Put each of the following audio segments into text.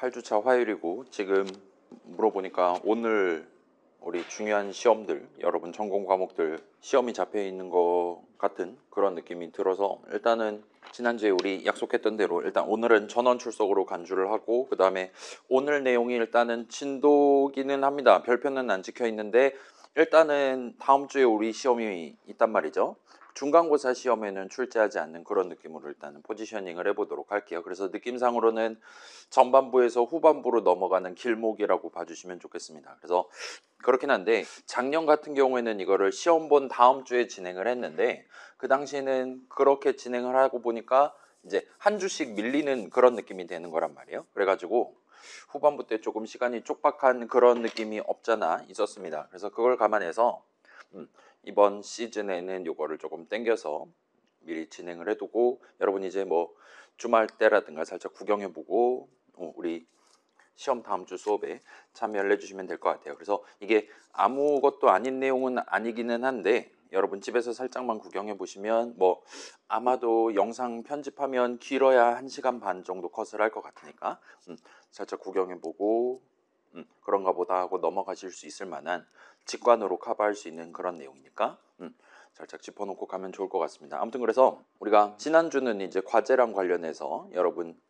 8주차 화요일이고 지금 물어보니까 오늘 우리 중요한 시험들, 여러분 전공 과목들 시험이 잡혀 있는 것 같은 그런 느낌이 들어서 일단은 지난주에 우리 약속했던 대로 일단 오늘은 전원 출석으로 간주를 하고 그 다음에 오늘 내용이 일단은 진도기는 합니다. 별표는 안 찍혀 있는데 일단은 다음 주에 우리 시험이 있단 말이죠. 중간고사 시험에는 출제하지 않는 그런 느낌으로 일단은 포지셔닝을 해보도록 할게요. 그래서 느낌상으로는 전반부에서 후반부로 넘어가는 길목이라고 봐주시면 좋겠습니다. 그래서 그렇긴 한데 작년 같은 경우에는 이거를 시험 본 다음 주에 진행을 했는데 그 당시에는 그렇게 진행을 하고 보니까 이제 한 주씩 밀리는 그런 느낌이 되는 거란 말이에요. 그래가지고 후반부 때 조금 시간이 촉박한 그런 느낌이 없잖아 있었습니다. 그래서 그걸 감안해서 이번 시즌에는 이거를 조금 땡겨서 미리 진행을 해두고 여러분 이제 뭐 주말 때라든가 살짝 구경해보고 우리 시험 다음 주 수업에 참여를 해주시면 될 것 같아요. 그래서 이게 아무것도 아닌 내용은 아니기는 한데 여러분 집에서 살짝만 구경해 보시면 뭐 아마도 영상 편집하면 길어야 1시간 반 정도 컷을 할 것 같으니까 살짝 구경해 보고 그런가 보다 하고 넘어가실 수 있을 만한 직관으로 커버할 수 있는 그런 내용이니까 살짝 짚어놓고 가면 좋을 것 같습니다. 아무튼 그래서 우리가 지난주는 이제 과제랑 관련해서 여러분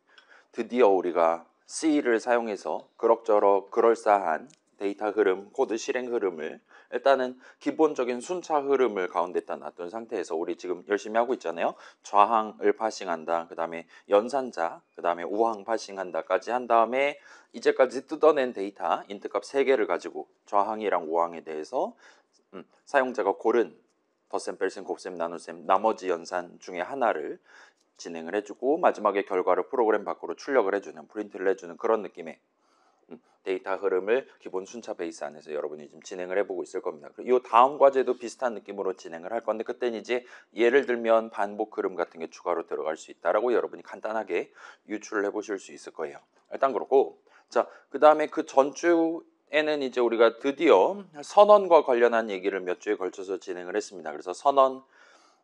드디어 우리가 C를 사용해서 그럭저럭 그럴싸한 데이터 흐름, 코드 실행 흐름을 일단은 기본적인 순차 흐름을 가운데다 놨던 상태에서 우리 지금 열심히 하고 있잖아요. 좌항을 파싱한다. 그 다음에 연산자, 그 다음에 우항 파싱한다까지 한 다음에 이제까지 뜯어낸 데이터 인트값 3개를 가지고 좌항이랑 우항에 대해서 사용자가 고른 덧셈, 뺄셈, 곱셈, 나눗셈 나머지 연산 중에 하나를 진행을 해주고 마지막에 결과를 프로그램 밖으로 출력을 해주는 프린트를 해주는 그런 느낌의 데이터 흐름을 기본 순차 베이스 안에서 여러분이 지금 진행을 해보고 있을 겁니다. 이 다음 과제도 비슷한 느낌으로 진행을 할 건데 그때는 이제 예를 들면 반복 흐름 같은 게 추가로 들어갈 수 있다라고 여러분이 간단하게 유출을 해보실 수 있을 거예요. 일단 그렇고 자, 그 다음에 그 전주에는 이제 우리가 드디어 선언과 관련한 얘기를 몇 주에 걸쳐서 진행을 했습니다. 그래서 선언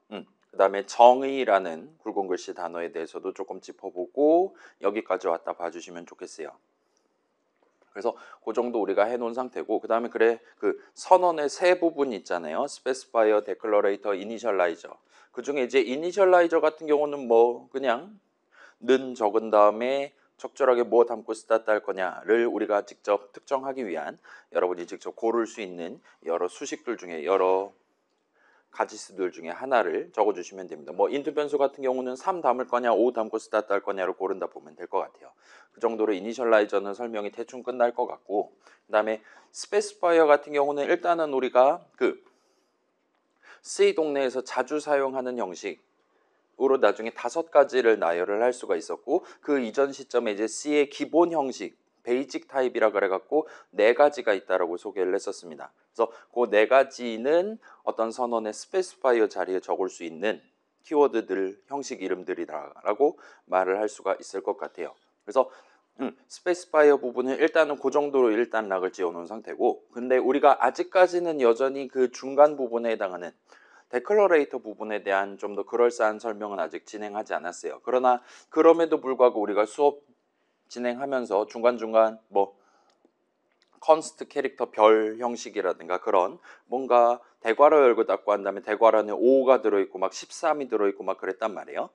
그 다음에 정의라는 굵은 글씨 단어에 대해서도 조금 짚어보고 여기까지 왔다 봐주시면 좋겠어요. 그래서 그 정도 우리가 해놓은 상태고 그 다음에 그래 그 선언의 세 부분 있잖아요. 스페시파이어, 데클러레이터, 이니셜라이저. 그 중에 이제 이니셜라이저 같은 경우는 뭐 그냥 는 적은 다음에 적절하게 뭐 담고 스타트 할 거냐를 우리가 직접 특정하기 위한 여러분이 직접 고를 수 있는 여러 수식들 중에 여러 가지수들 중에 하나를 적어주시면 됩니다. 뭐 인트 변수 같은 경우는 3 담을 거냐 5 담고 스타트 할 거냐로 고른다 보면 될 것 같아요. 그 정도로 이니셜라이저는 설명이 대충 끝날 것 같고 그 다음에 스페시파이어 같은 경우는 일단은 우리가 그 C 동네에서 자주 사용하는 형식으로 나중에 5가지를 나열을 할 수가 있었고 그 이전 시점에 이제 C의 기본 형식 베이직 타입이라 그래갖고 4가지가 있다라고 소개를 했었습니다. 그래서 그 4가지는 어떤 선언의 스페시파이어 자리에 적을 수 있는 키워드들 형식 이름들이라고 말을 할 수가 있을 것 같아요. 그래서 스페시파이어 부분은 일단은 그 정도로 일단 락을 지어놓은 상태고 근데 우리가 아직까지는 여전히 그 중간 부분에 해당하는 데클러레이터 부분에 대한 좀 더 그럴싸한 설명은 아직 진행하지 않았어요. 그러나 그럼에도 불구하고 우리가 수업 진행하면서 중간중간 뭐 컨스트 캐릭터 별 형식이라든가 그런 뭔가 대괄호 열고 닫고 한 다음에 대괄호 안에 5가 들어있고 막 13이 들어있고 막 그랬단 말이에요.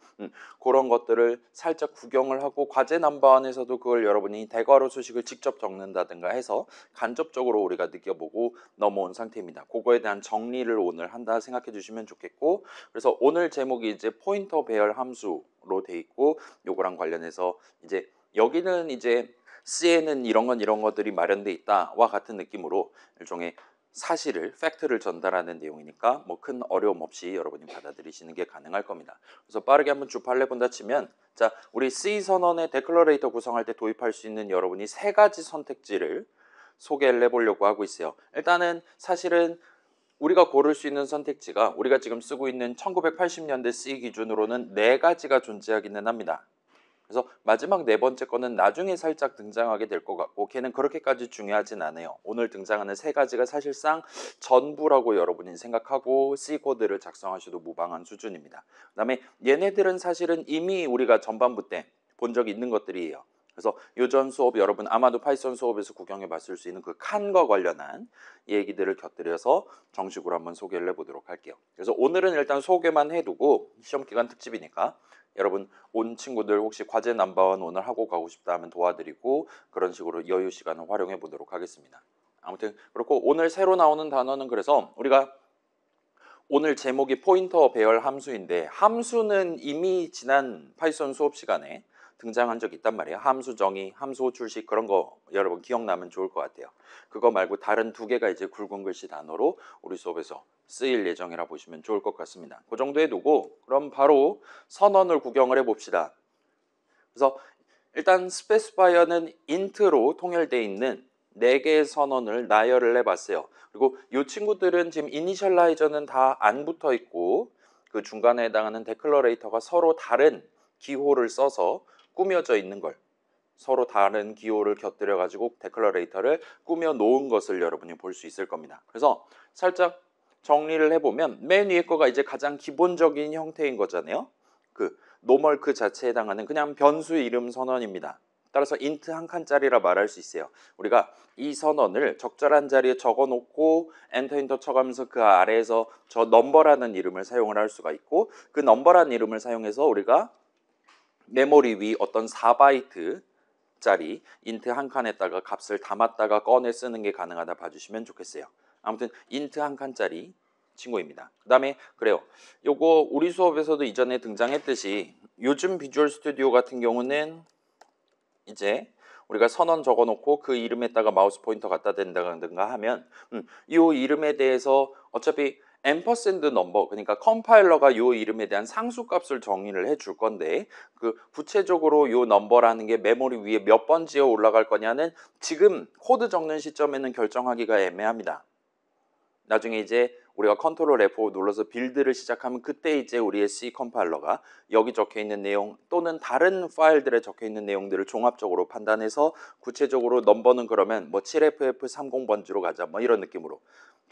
그런 것들을 살짝 구경을 하고 과제 넘버원에서도 그걸 여러분이 대괄호 수식을 직접 적는다든가 해서 간접적으로 우리가 느껴보고 넘어온 상태입니다. 그거에 대한 정리를 오늘 한다 생각해 주시면 좋겠고 그래서 오늘 제목이 이제 포인터 배열 함수로 돼 있고 요거랑 관련해서 이제 여기는 이제 C에는 이런 건 이런 것들이 마련돼 있다와 같은 느낌으로 일종의 사실을, 팩트를 전달하는 내용이니까 뭐 큰 어려움 없이 여러분이 받아들이시는 게 가능할 겁니다. 그래서 빠르게 한번 주파를 본다 치면 자, 우리 C 선언의 데클러레이터 구성할 때 도입할 수 있는 여러분이 3가지 선택지를 소개를 해보려고 하고 있어요. 일단은 사실은 우리가 고를 수 있는 선택지가 우리가 지금 쓰고 있는 1980년대 C 기준으로는 4가지가 존재하기는 합니다. 그래서 마지막 4번째 거는 나중에 살짝 등장하게 될 것 같고 걔는 그렇게까지 중요하진 않아요. 오늘 등장하는 3가지가 사실상 전부라고 여러분이 생각하고 C코드를 작성하셔도 무방한 수준입니다. 그 다음에 얘네들은 사실은 이미 우리가 전반부 때 본 적이 있는 것들이에요. 그래서 요전 수업 여러분 아마도 파이썬 수업에서 구경해 봤을 수 있는 그 칸과 관련한 얘기들을 곁들여서 정식으로 한번 소개를 해보도록 할게요. 그래서 오늘은 일단 소개만 해두고 시험기간 특집이니까 여러분 온 친구들 혹시 과제 넘버원 오늘 하고 가고 싶다 하면 도와드리고 그런 식으로 여유 시간을 활용해 보도록 하겠습니다. 아무튼 그렇고 오늘 새로 나오는 단어는 그래서 우리가 오늘 제목이 포인터 배열 함수인데 함수는 이미 지난 파이썬 수업 시간에 등장한 적이 있단 말이에요. 함수 정의, 함수 출식 그런 거 여러분 기억나면 좋을 것 같아요. 그거 말고 다른 두 개가 이제 굵은 글씨 단어로 우리 수업에서 쓰일 예정이라 보시면 좋을 것 같습니다. 그 정도 해두고 그럼 바로 선언을 구경을 해봅시다. 그래서 일단 스페시파이어는 int로 통일되어 있는 4개의 선언을 나열을 해봤어요. 그리고 이 친구들은 지금 이니셜라이저는 다 안 붙어 있고 그 중간에 해당하는 데클러레이터가 서로 다른 기호를 써서 꾸며져 있는 걸 서로 다른 기호를 곁들여 가지고 데클러레이터를 꾸며 놓은 것을 여러분이 볼 수 있을 겁니다. 그래서 살짝 정리를 해보면 맨 위에 거가 이제 가장 기본적인 형태인 거잖아요. 그 노멀 그 자체에 해당하는 그냥 변수 이름 선언입니다. 따라서 int 한 칸짜리라 말할 수 있어요. 우리가 이 선언을 적절한 자리에 적어놓고 엔터 쳐가면서 그 아래에서 저 넘버라는 이름을 사용을 할 수가 있고 그 넘버라는 이름을 사용해서 우리가 메모리 위 어떤 4바이트짜리 int 한 칸에다가 값을 담았다가 꺼내 쓰는 게 가능하다 봐주시면 좋겠어요. 아무튼 int 한 칸짜리 친구입니다. 그 다음에 그래요. 요거 우리 수업에서도 이전에 등장했듯이 요즘 비주얼 스튜디오 같은 경우는 이제 우리가 선언 적어놓고 그 이름에다가 마우스 포인터 갖다 댄다든가 하면 이 이름에 대해서 어차피 앰퍼샌드 넘버 그러니까 컴파일러가 이 이름에 대한 상수값을 정의를 해줄 건데 그 구체적으로 이 넘버라는 게 메모리 위에 몇 번 지어 올라갈 거냐는 지금 코드 적는 시점에는 결정하기가 애매합니다. 나중에 이제 우리가 컨트롤 F5 눌러서 빌드를 시작하면 그때 이제 우리의 C 컴파일러가 여기 적혀 있는 내용 또는 다른 파일들에 적혀 있는 내용들을 종합적으로 판단해서 구체적으로 넘버는 그러면 뭐 7FF30번지로 가자 뭐 이런 느낌으로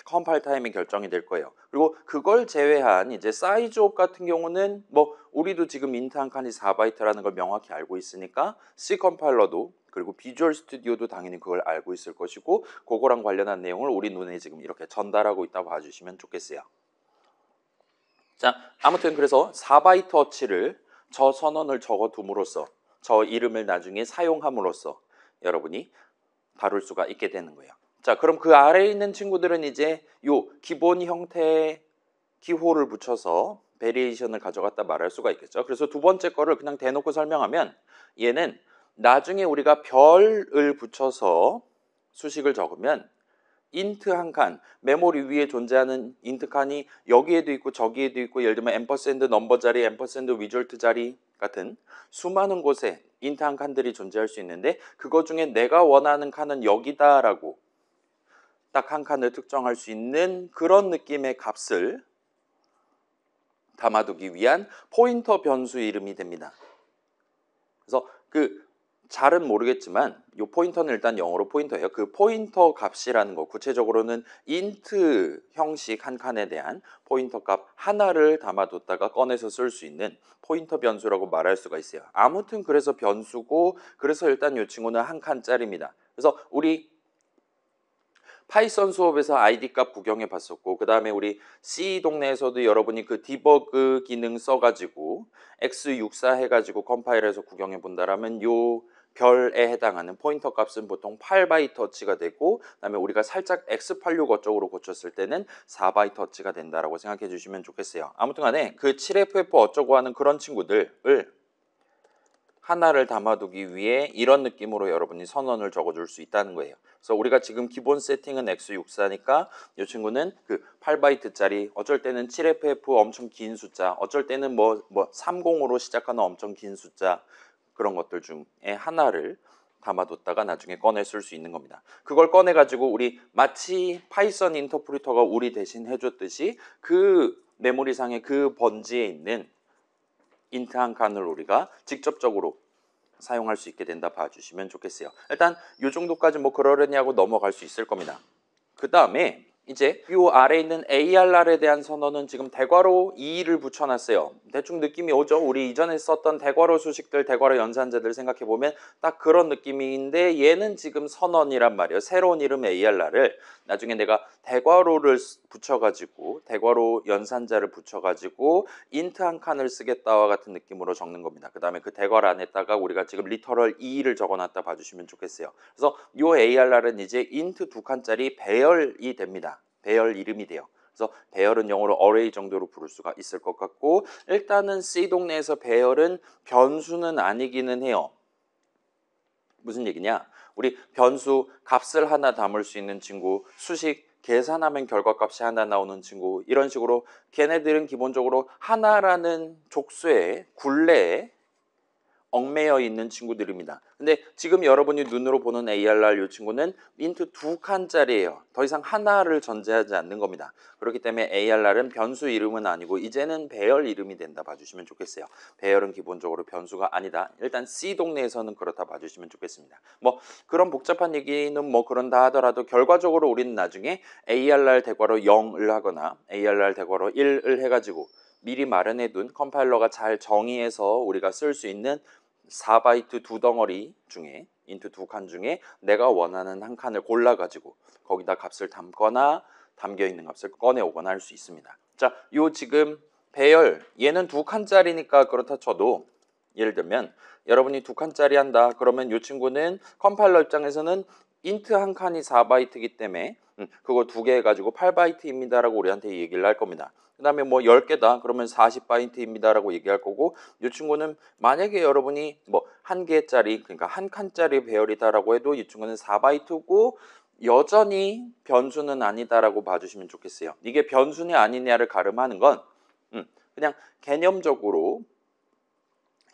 컴파일 타임이 결정이 될 거예요. 그리고 그걸 제외한 이제 사이즈옵 같은 경우는 뭐 우리도 지금 int 한 칸이 4바이트라는 걸 명확히 알고 있으니까 C 컴파일러도 그리고 비주얼 스튜디오도 당연히 그걸 알고 있을 것이고 그거랑 관련한 내용을 우리 눈에 지금 이렇게 전달하고 있다고 봐주시면 좋겠어요. 자, 아무튼 그래서 4바이트 어치를 저 선언을 적어둠으로써 저 이름을 나중에 사용함으로써 여러분이 다룰 수가 있게 되는 거예요. 자, 그럼 그 아래에 있는 친구들은 이제 요 기본 형태의 기호를 붙여서 베리에이션을 가져갔다 말할 수가 있겠죠. 그래서 두 번째 거를 그냥 대놓고 설명하면 얘는 나중에 우리가 별을 붙여서 수식을 적으면 int 한 칸, 메모리 위에 존재하는 int 칸이 여기에도 있고 저기에도 있고 예를 들면 앰퍼샌드 넘버 자리, 앰퍼샌드 리졸트 자리 같은 수많은 곳에 int 한 칸들이 존재할 수 있는데 그거 중에 내가 원하는 칸은 여기다라고 딱 한 칸을 특정할 수 있는 그런 느낌의 값을 담아두기 위한 포인터 변수 이름이 됩니다. 그래서 그 잘은 모르겠지만 이 포인터는 일단 영어로 포인터예요. 그 포인터 값이라는 거 구체적으로는 int 형식 한 칸에 대한 포인터 값 하나를 담아뒀다가 꺼내서 쓸 수 있는 포인터 변수라고 말할 수가 있어요. 아무튼 그래서 변수고 그래서 일단 이 친구는 한 칸짜리입니다. 그래서 우리 파이썬 수업에서 ID 값 구경해 봤었고 그 다음에 우리 C 동네에서도 여러분이 그 디버그 기능 써가지고 x64 해가지고 컴파일해서 구경해 본다라면 요 별에 해당하는 포인터 값은 보통 8바이트 어치가 되고 그 다음에 우리가 살짝 x86 어쪽으로 고쳤을 때는 4바이트 어치가 된다라고 생각해 주시면 좋겠어요. 아무튼 간에 그 7FF 어쩌고 하는 그런 친구들을 하나를 담아두기 위해 이런 느낌으로 여러분이 선언을 적어줄 수 있다는 거예요. 그래서 우리가 지금 기본 세팅은 x64니까 이 친구는 그 8바이트짜리 어쩔 때는 7FF 엄청 긴 숫자 어쩔 때는 뭐 30으로 시작하는 엄청 긴 숫자 그런 것들 중에 하나를 담아뒀다가 나중에 꺼내 쓸 수 있는 겁니다. 그걸 꺼내가지고 우리 마치 파이썬 인터프리터가 우리 대신 해줬듯이 그 메모리상의 그 번지에 있는 int 한 칸을 우리가 직접적으로 사용할 수 있게 된다 봐주시면 좋겠어요. 일단 이 정도까지 뭐 그러려니 하고 넘어갈 수 있을 겁니다. 그 다음에 이제 이 아래에 있는 ARR에 대한 선언은 지금 대괄호 2를 붙여놨어요. 대충 느낌이 오죠? 우리 이전에 썼던 대괄호 수식들, 대괄호 연산자들 생각해보면 딱 그런 느낌인데 얘는 지금 선언이란 말이에요. 새로운 이름 ARR을 나중에 내가 대괄호를 붙여가지고 대괄호 연산자를 붙여가지고 인트 한 칸을 쓰겠다와 같은 느낌으로 적는 겁니다. 그 다음에 그 대괄호 안에다가 우리가 지금 리터럴 2를 적어놨다 봐주시면 좋겠어요. 그래서 이 ARR은 이제 인트 2칸짜리 배열이 됩니다. 배열 이름이 돼요. 그래서 배열은 영어로 array 정도로 부를 수가 있을 것 같고 일단은 C 동네에서 배열은 변수는 아니기는 해요. 무슨 얘기냐? 우리 변수 값을 하나 담을 수 있는 친구, 수식 계산하면 결과값이 하나 나오는 친구 이런 식으로 걔네들은 기본적으로 하나라는 족수의 굴레에 얽매여 있는 친구들입니다. 근데 지금 여러분이 눈으로 보는 ARR 이 친구는 인트 2칸짜리예요. 더 이상 하나를 전제하지 않는 겁니다. 그렇기 때문에 ARR은 변수 이름은 아니고 이제는 배열 이름이 된다 봐주시면 좋겠어요. 배열은 기본적으로 변수가 아니다. 일단 C 동네에서는 그렇다 봐주시면 좋겠습니다. 뭐 그런 복잡한 얘기는 뭐 그런다 하더라도 결과적으로 우리는 나중에 ARR 대괄호 0을 하거나 ARR 대괄호 1을 해가지고 미리 마련해둔 컴파일러가 잘 정의해서 우리가 쓸 수 있는 4바이트 두 덩어리 중에 인트 2칸 중에 내가 원하는 한 칸을 골라가지고 거기다 값을 담거나 담겨있는 값을 꺼내오거나 할 수 있습니다. 자, 요 지금 배열 얘는 2칸짜리니까 그렇다 쳐도 예를 들면 여러분이 2칸짜리 한다 그러면 이 친구는 컴파일러 입장에서는 인트 한 칸이 4바이트이기 때문에 그거 2개 해가지고 8바이트입니다 라고 우리한테 얘기를 할 겁니다. 그 다음에 뭐 10개다 그러면 40바이트입니다 라고 얘기할 거고 이 친구는 만약에 여러분이 뭐 1개짜리 그러니까 한 칸짜리 배열이다 라고 해도 이 친구는 4바이트고 여전히 변수는 아니다 라고 봐주시면 좋겠어요. 이게 변수냐 아니냐를 가름하는 건 그냥 개념적으로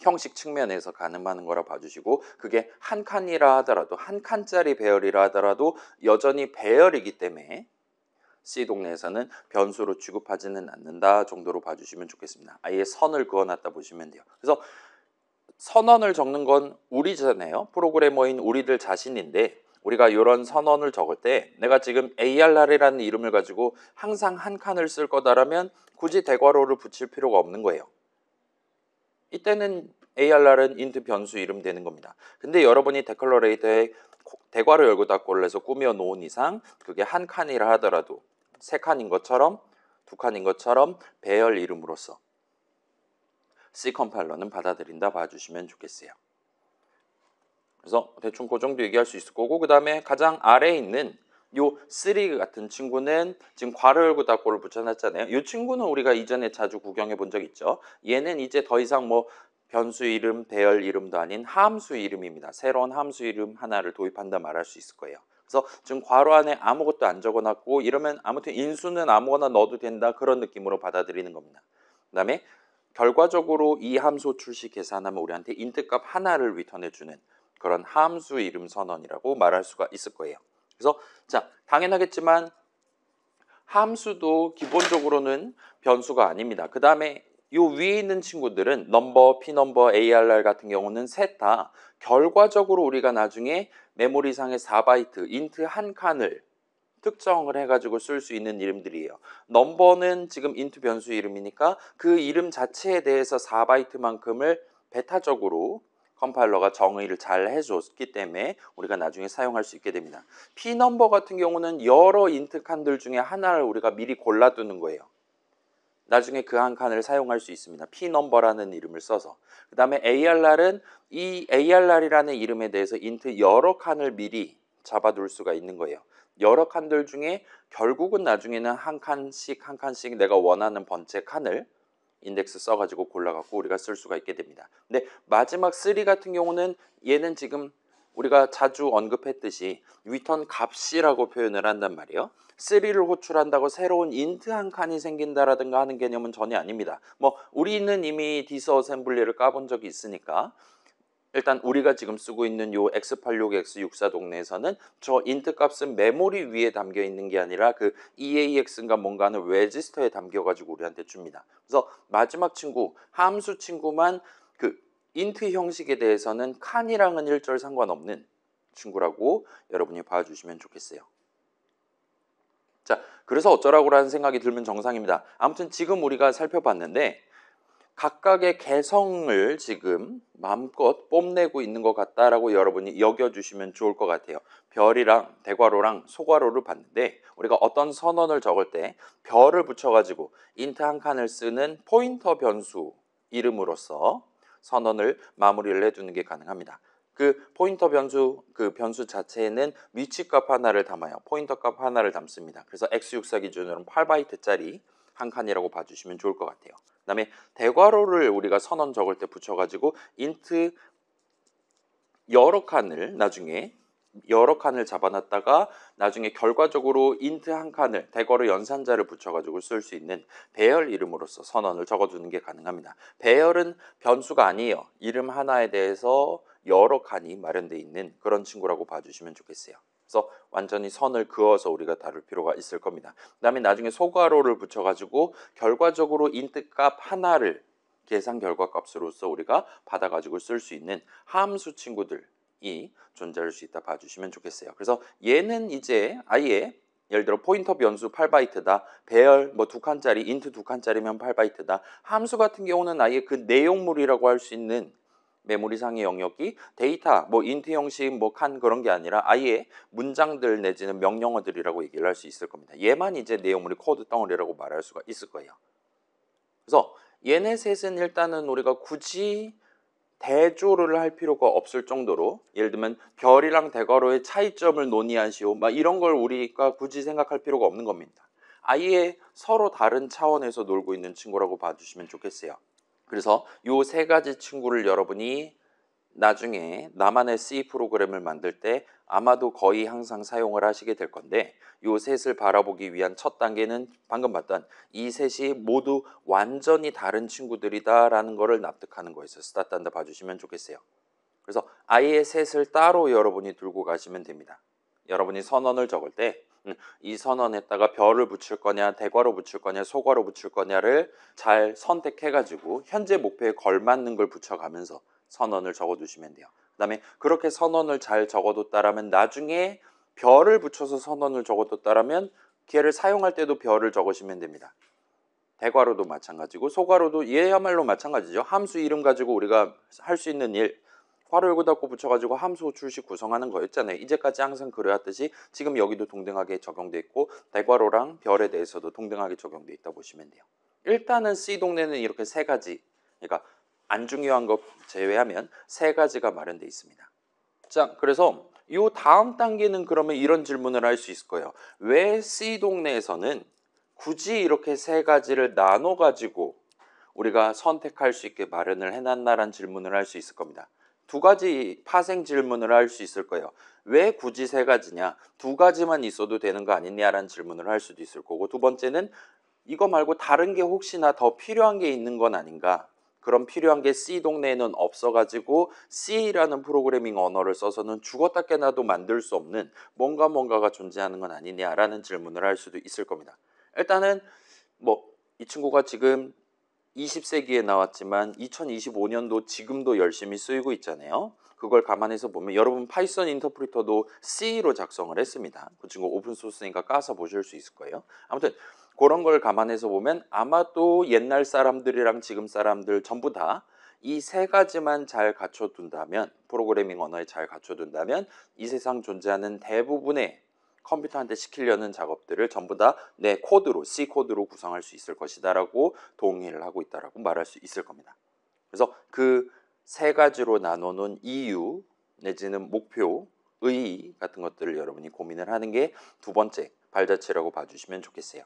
형식 측면에서 가늠하는 거라 봐주시고 그게 한 칸이라 하더라도 한 칸짜리 배열이라 하더라도 여전히 배열이기 때문에 C 동네에서는 변수로 취급하지는 않는다 정도로 봐주시면 좋겠습니다. 아예 선을 그어놨다 보시면 돼요. 그래서 선언을 적는 건 우리잖아요. 프로그래머인 우리들 자신인데 우리가 이런 선언을 적을 때 내가 지금 ARR이라는 이름을 가지고 항상 한 칸을 쓸 거다라면 굳이 대괄호를 붙일 필요가 없는 거예요. 이때는 ARR은 int 변수 이름 되는 겁니다. 근데 여러분이 데클러레이터에 대괄호 열고 닫고를 해서 꾸며 놓은 이상 그게 한 칸이라 하더라도 세 칸인 것처럼 두 칸인 것처럼 배열 이름으로서 C 컴파일러는 받아들인다 봐주시면 좋겠어요. 그래서 대충 그 정도 얘기할 수 있을 거고 그 다음에 가장 아래에 있는 요 3 같은 친구는 지금 괄호 열고 닫고를 붙여놨잖아요. 이 친구는 우리가 이전에 자주 구경해 본 적 있죠. 얘는 이제 더 이상 뭐 변수 이름, 배열 이름도 아닌 함수 이름입니다. 새로운 함수 이름 하나를 도입한다 말할 수 있을 거예요. 그래서 지금 괄호 안에 아무것도 안 적어놨고 이러면 아무튼 인수는 아무거나 넣어도 된다 그런 느낌으로 받아들이는 겁니다. 그 다음에 결과적으로 이 함수 출시 계산하면 우리한테 인트 값 하나를 리턴해주는 그런 함수 이름 선언이라고 말할 수가 있을 거예요. 그래서 자 당연하겠지만 함수도 기본적으로는 변수가 아닙니다. 그 다음에 요 위에 있는 친구들은 넘버, pnumber, ARR 같은 경우는 셋 다 결과적으로 우리가 나중에 메모리상의 4바이트 인트 한 칸을 특정을 해가지고 쓸 수 있는 이름들이에요. 넘버는 지금 인트 변수 이름이니까 그 이름 자체에 대해서 4바이트만큼을 베타적으로 컴파일러가 정의를 잘 해줬기 때문에 우리가 나중에 사용할 수 있게 됩니다. pnumber 같은 경우는 여러 인트 칸들 중에 하나를 우리가 미리 골라두는 거예요. 나중에 그 한 칸을 사용할 수 있습니다. pnumber라는 이름을 써서. 그 다음에 ARR은 이 ARR이라는 이름에 대해서 인트 여러 칸을 미리 잡아둘 수가 있는 거예요. 여러 칸들 중에 결국은 나중에는 한 칸씩 내가 원하는 번째 칸을 인덱스 써가지고 골라갖고 우리가 쓸 수가 있게 됩니다. 근데 마지막 3 같은 경우는 얘는 지금 우리가 자주 언급했듯이 리턴 값이라고 표현을 한단 말이에요. 3를 호출한다고 새로운 인트 한 칸이 생긴다라든가 하는 개념은 전혀 아닙니다. 뭐 우리는 이미 디스어셈블리를 까본 적이 있으니까 일단 우리가 지금 쓰고 있는 요 X86, X64 동네에서는 저 인트 값은 메모리 위에 담겨 있는 게 아니라 그 EAX인가 뭔가는 레지스터에 담겨가지고 우리한테 줍니다. 그래서 마지막 친구, 함수 친구만 그 인트 형식에 대해서는 칸이랑은 일절 상관없는 친구라고 여러분이 봐주시면 좋겠어요. 자, 그래서 어쩌라고라는 생각이 들면 정상입니다. 아무튼 지금 우리가 살펴봤는데 각각의 개성을 지금 마음껏 뽐내고 있는 것 같다라고 여러분이 여겨주시면 좋을 것 같아요. 별이랑 대괄호랑 소괄호를 봤는데 우리가 어떤 선언을 적을 때 별을 붙여가지고 인트 한 칸을 쓰는 포인터 변수 이름으로써 선언을 마무리를 해두는 게 가능합니다. 그 포인터 변수, 그 변수 자체에는 위치값 하나를 담아요. 포인터값 하나를 담습니다. 그래서 x64 기준으로는 8바이트짜리 한 칸이라고 봐주시면 좋을 것 같아요. 그 다음에 대괄호를 우리가 선언 적을 때 붙여가지고 인트 여러 칸을 나중에 여러 칸을 잡아놨다가 나중에 결과적으로 인트 한 칸을 대괄호 연산자를 붙여가지고 쓸 수 있는 배열 이름으로서 선언을 적어두는 게 가능합니다. 배열은 변수가 아니에요. 이름 하나에 대해서 여러 칸이 마련되어 있는 그런 친구라고 봐주시면 좋겠어요. 그래서 완전히 선을 그어서 우리가 다룰 필요가 있을 겁니다. 그 다음에 나중에 소괄호를 붙여가지고 결과적으로 인트 값 하나를 계산 결과 값으로서 우리가 받아가지고 쓸 수 있는 함수 친구들이 존재할 수 있다 봐주시면 좋겠어요. 그래서 얘는 이제 아예 예를 들어 포인터 변수 8바이트다. 배열 뭐 2칸짜리 인트 2칸짜리면 8바이트다. 함수 같은 경우는 아예 그 내용물이라고 할 수 있는 메모리상의 영역이 데이터, 뭐 인트 형식, 뭐 칸 그런 게 아니라 아예 문장들 내지는 명령어들이라고 얘기를 할 수 있을 겁니다. 얘만 이제 내용물이 코드 덩어리라고 말할 수가 있을 거예요. 그래서 얘네 셋은 일단은 우리가 굳이 대조를 할 필요가 없을 정도로 예를 들면 별이랑 대괄호의 차이점을 논의하시오 막 이런 걸 우리가 굳이 생각할 필요가 없는 겁니다. 아예 서로 다른 차원에서 놀고 있는 친구라고 봐주시면 좋겠어요. 그래서 요 세 가지 친구를 여러분이 나중에 나만의 C 프로그램을 만들 때 아마도 거의 항상 사용을 하시게 될 건데 요 셋을 바라보기 위한 첫 단계는 방금 봤던 이 셋이 모두 완전히 다른 친구들이다 라는 거를 납득하는 거에서 스타트한다 봐주시면 좋겠어요. 그래서 아예 셋을 따로 여러분이 들고 가시면 됩니다. 여러분이 선언을 적을 때 이 선언에다가 별을 붙일 거냐 대괄호 붙일 거냐 소괄호 붙일 거냐를 잘 선택해가지고 현재 목표에 걸맞는 걸 붙여가면서 선언을 적어두시면 돼요. 그 다음에 그렇게 선언을 잘 적어뒀다라면 나중에 별을 붙여서 선언을 적어뒀다라면 걔를 사용할 때도 별을 적으시면 됩니다. 대괄호도 마찬가지고 소괄호도 얘야말로 마찬가지죠. 함수 이름 가지고 우리가 할 수 있는 일 괄호 열고 닫고 붙여가지고 함수 호출식 구성하는 거였잖아요. 이제까지 항상 그래왔듯이 지금 여기도 동등하게 적용돼 있고 대괄호랑 별에 대해서도 동등하게 적용돼 있다 보시면 돼요. 일단은 C 동네는 이렇게 세 가지, 그러니까 안 중요한 것 제외하면 세 가지가 마련돼 있습니다. 자, 그래서 이 다음 단계는 그러면 이런 질문을 할 수 있을 거예요. 왜 C 동네에서는 굳이 이렇게 세 가지를 나눠 가지고 우리가 선택할 수 있게 마련을 해놨나라는 질문을 할 수 있을 겁니다. 두 가지 파생 질문을 할 수 있을 거예요. 왜 굳이 세 가지냐? 두 가지만 있어도 되는 거 아니냐라는 질문을 할 수도 있을 거고, 두 번째는 이거 말고 다른 게 혹시나 더 필요한 게 있는 건 아닌가? 그런 필요한 게 C 동네에는 없어가지고 C라는 프로그래밍 언어를 써서는 죽었다 깨나도 만들 수 없는 뭔가가 존재하는 건 아니냐라는 질문을 할 수도 있을 겁니다. 일단은 뭐 이 친구가 지금 20세기에 나왔지만 2025년도 지금도 열심히 쓰이고 있잖아요. 그걸 감안해서 보면 여러분 파이썬 인터프리터도 C로 작성을 했습니다. 그 친구 오픈소스니까 까서 보실 수 있을 거예요. 아무튼 그런 걸 감안해서 보면 아마도 옛날 사람들이랑 지금 사람들 전부 다 이 세 가지만 잘 갖춰둔다면, 프로그래밍 언어에 잘 갖춰둔다면 이 세상 존재하는 대부분의 컴퓨터한테 시키려는 작업들을 전부 다 내 코드로, C 코드로 구성할 수 있을 것이다 라고 동의를 하고 있다라고 말할 수 있을 겁니다. 그래서 그 세 가지로 나눠놓은 이유 내지는 목표, 의의 같은 것들을 여러분이 고민을 하는 게 두 번째 발자취라고 봐주시면 좋겠어요.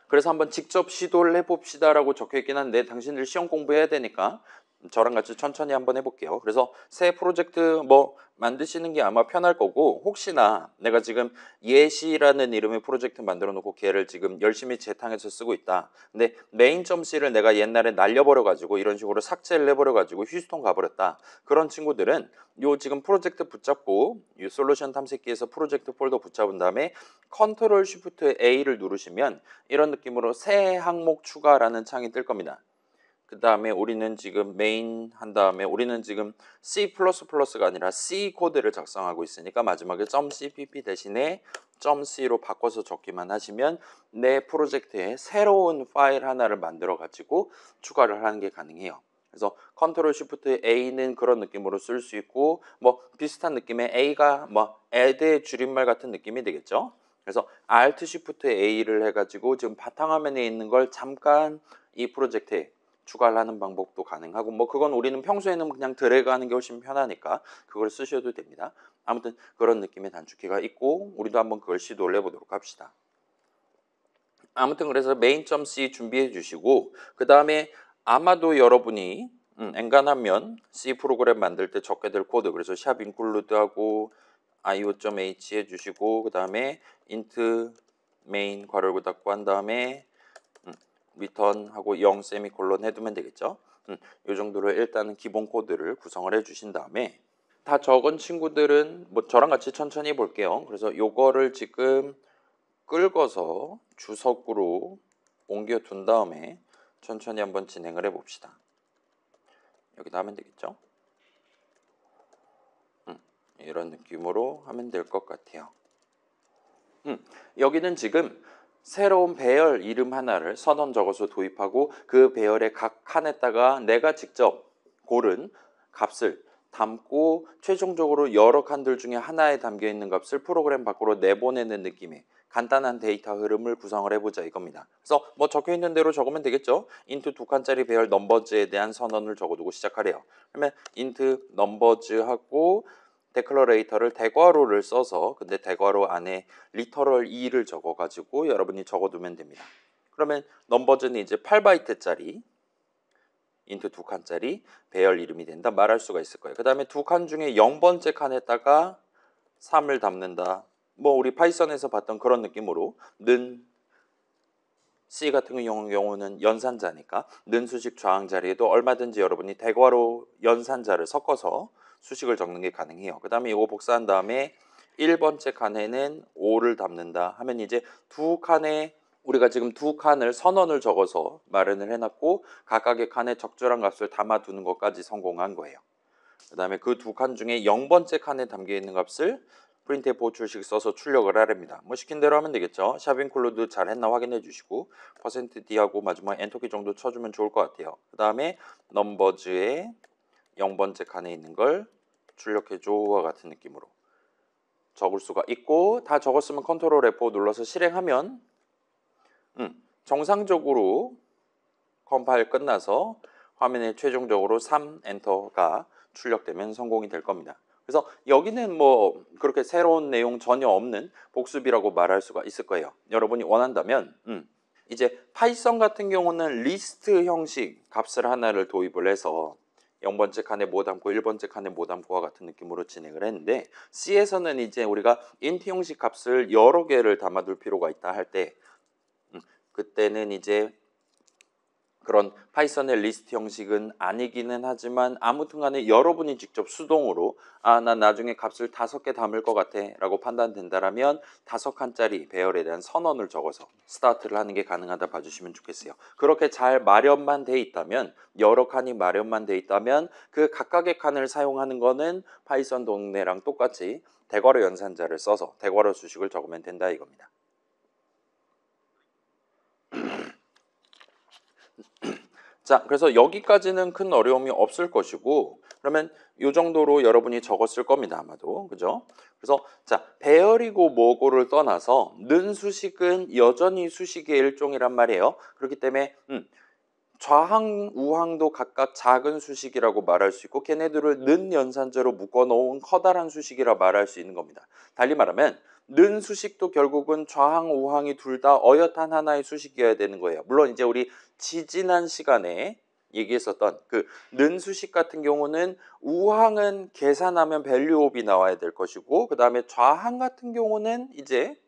그래서 한번 직접 시도를 해봅시다라고 적혀있긴 한데 당신들 시험 공부해야 되니까 저랑 같이 천천히 한번 해볼게요. 그래서 새 프로젝트 뭐 만드시는 게 아마 편할 거고, 혹시나 내가 지금 예시라는 이름의 프로젝트 만들어 놓고 걔를 지금 열심히 재탕해서 쓰고 있다. 근데 메인.c를 내가 옛날에 날려버려 가지고 이런 식으로 삭제를 해버려 가지고 휴스톤 가버렸다. 그런 친구들은 요 지금 프로젝트 붙잡고 이 솔루션 탐색기에서 프로젝트 폴더 붙잡은 다음에 컨트롤 쉬프트 A를 누르시면 이런 느낌으로 새 항목 추가라는 창이 뜰 겁니다. 그 다음에 우리는 지금 메인 한 다음에 우리는 지금 C++가 아니라 C 코드를 작성하고 있으니까 마지막에 .cpp 대신에 .c로 바꿔서 적기만 하시면 내 프로젝트에 새로운 파일 하나를 만들어 가지고 추가를 하는 게 가능해요. 그래서 컨트롤 쉬프트 A는 그런 느낌으로 쓸 수 있고 뭐 비슷한 느낌의 A가 뭐 add의 줄임말 같은 느낌이 되겠죠. 그래서 Alt Shift A를 해가지고 지금 바탕화면에 있는 걸 잠깐 이 프로젝트에 추가를 하는 방법도 가능하고 뭐 그건 우리는 평소에는 그냥 드래그하는 게 훨씬 편하니까 그걸 쓰셔도 됩니다. 아무튼 그런 느낌의 단축키가 있고 우리도 한번 그걸 시도를 해보도록 합시다. 아무튼 그래서 main.c 준비해 주시고 그 다음에 아마도 여러분이 엔간하면 C 프로그램 만들 때 적게 될 코드 그래서 샵 include하고 io.h 해주시고 그 다음에 int main 괄호를 닫고 한 다음에 return하고 0 세미콜론 해두면 되겠죠. 이 정도로 일단은 기본 코드를 구성을 해주신 다음에 다 적은 친구들은 뭐 저랑 같이 천천히 볼게요. 그래서 요거를 지금 끌고서 주석으로 옮겨 둔 다음에 천천히 한번 진행을 해 봅시다. 여기다 하면 되겠죠? 이런 느낌으로 하면 될 것 같아요. 여기는 지금 새로운 배열 이름 하나를 선언 적어서 도입하고 그 배열의 각 칸에다가 내가 직접 고른 값을 담고 최종적으로 여러 칸들 중에 하나에 담겨 있는 값을 프로그램 밖으로 내보내는 느낌의 간단한 데이터 흐름을 구성을 해보자 이겁니다. 그래서 뭐 적혀 있는 대로 적으면 되겠죠. int 2칸짜리 배열 넘버즈에 대한 선언을 적어두고 시작하래요. 그러면 int 넘버즈하고 데클러레이터를 대괄호를 써서 근데 대괄호 안에 리터럴 2를 적어가지고 여러분이 적어두면 됩니다. 그러면 넘버즈는 이제 8바이트짜리 int 2칸짜리 배열 이름이 된다 말할 수가 있을 거예요. 그 다음에 두 칸 중에 0번째 칸에다가 3을 담는다. 뭐 우리 파이썬에서 봤던 그런 느낌으로 는 C 같은 경우는 연산자니까 는 수식 저항 자리에도 얼마든지 여러분이 대괄호 연산자를 섞어서 수식을 적는 게 가능해요. 그 다음에 이거 복사한 다음에 1번째 칸에는 5를 담는다 하면 이제 두 칸에 우리가 지금 두 칸을 선언을 적어서 마련을 해놨고 각각의 칸에 적절한 값을 담아두는 것까지 성공한 거예요. 그 다음에 그 두 칸 중에 0번째 칸에 담겨 있는 값을 프린트에 보출식 써서 출력을 하랍니다. 뭐 시킨 대로 하면 되겠죠. 샵 인클루드 잘 했나 확인해 주시고 %d하고 마지막 엔터키 정도 쳐주면 좋을 것 같아요. 그 다음에 넘버즈의 0번째 칸에 있는 걸 출력해줘와 같은 느낌으로 적을 수가 있고 다 적었으면 컨트롤 F5 눌러서 실행하면 정상적으로 컴파일 끝나서 화면에 최종적으로 3 엔터가 출력되면 성공이 될 겁니다. 그래서 여기는 뭐 그렇게 새로운 내용 전혀 없는 복습이라고 말할 수가 있을 거예요. 여러분이 원한다면 이제 파이썬 같은 경우는 리스트 형식 값을 하나를 도입을 해서 0번째 칸에 뭐 담고 1번째 칸에 뭐 담고와 같은 느낌으로 진행을 했는데 C에서는 이제 우리가 int 형식 값을 여러 개를 담아둘 필요가 있다 할 때 그때는 이제 그런 파이썬의 리스트 형식은 아니기는 하지만 아무튼 간에 여러분이 직접 수동으로 난 나중에 값을 5개 담을 것 같아 라고 판단된다라면 5칸짜리 배열에 대한 선언을 적어서 스타트를 하는 게 가능하다 봐주시면 좋겠어요. 그렇게 잘 마련만 돼 있다면 여러 칸이 마련만 돼 있다면 그 각각의 칸을 사용하는 거는 파이썬 동네랑 똑같이 대괄호 연산자를 써서 대괄호 수식을 적으면 된다 이겁니다. 자, 그래서 여기까지는 큰 어려움이 없을 것이고 그러면 이 정도로 여러분이 적었을 겁니다. 아마도. 그죠? 그래서 자, 배열이고 뭐고를 떠나서 는 수식은 여전히 수식의 일종이란 말이에요. 그렇기 때문에 좌항, 우항도 각각 작은 수식이라고 말할 수 있고 걔네들을 는 연산자로 묶어놓은 커다란 수식이라 말할 수 있는 겁니다. 달리 말하면 는 수식도 결국은 좌항, 우항이 둘 다 어엿한 하나의 수식이어야 되는 거예요. 물론 이제 우리 지난 시간에 얘기했었던 그 는 수식 같은 경우는 우항은 계산하면 밸류옵이 나와야 될 것이고 그 다음에 좌항 같은 경우는 이제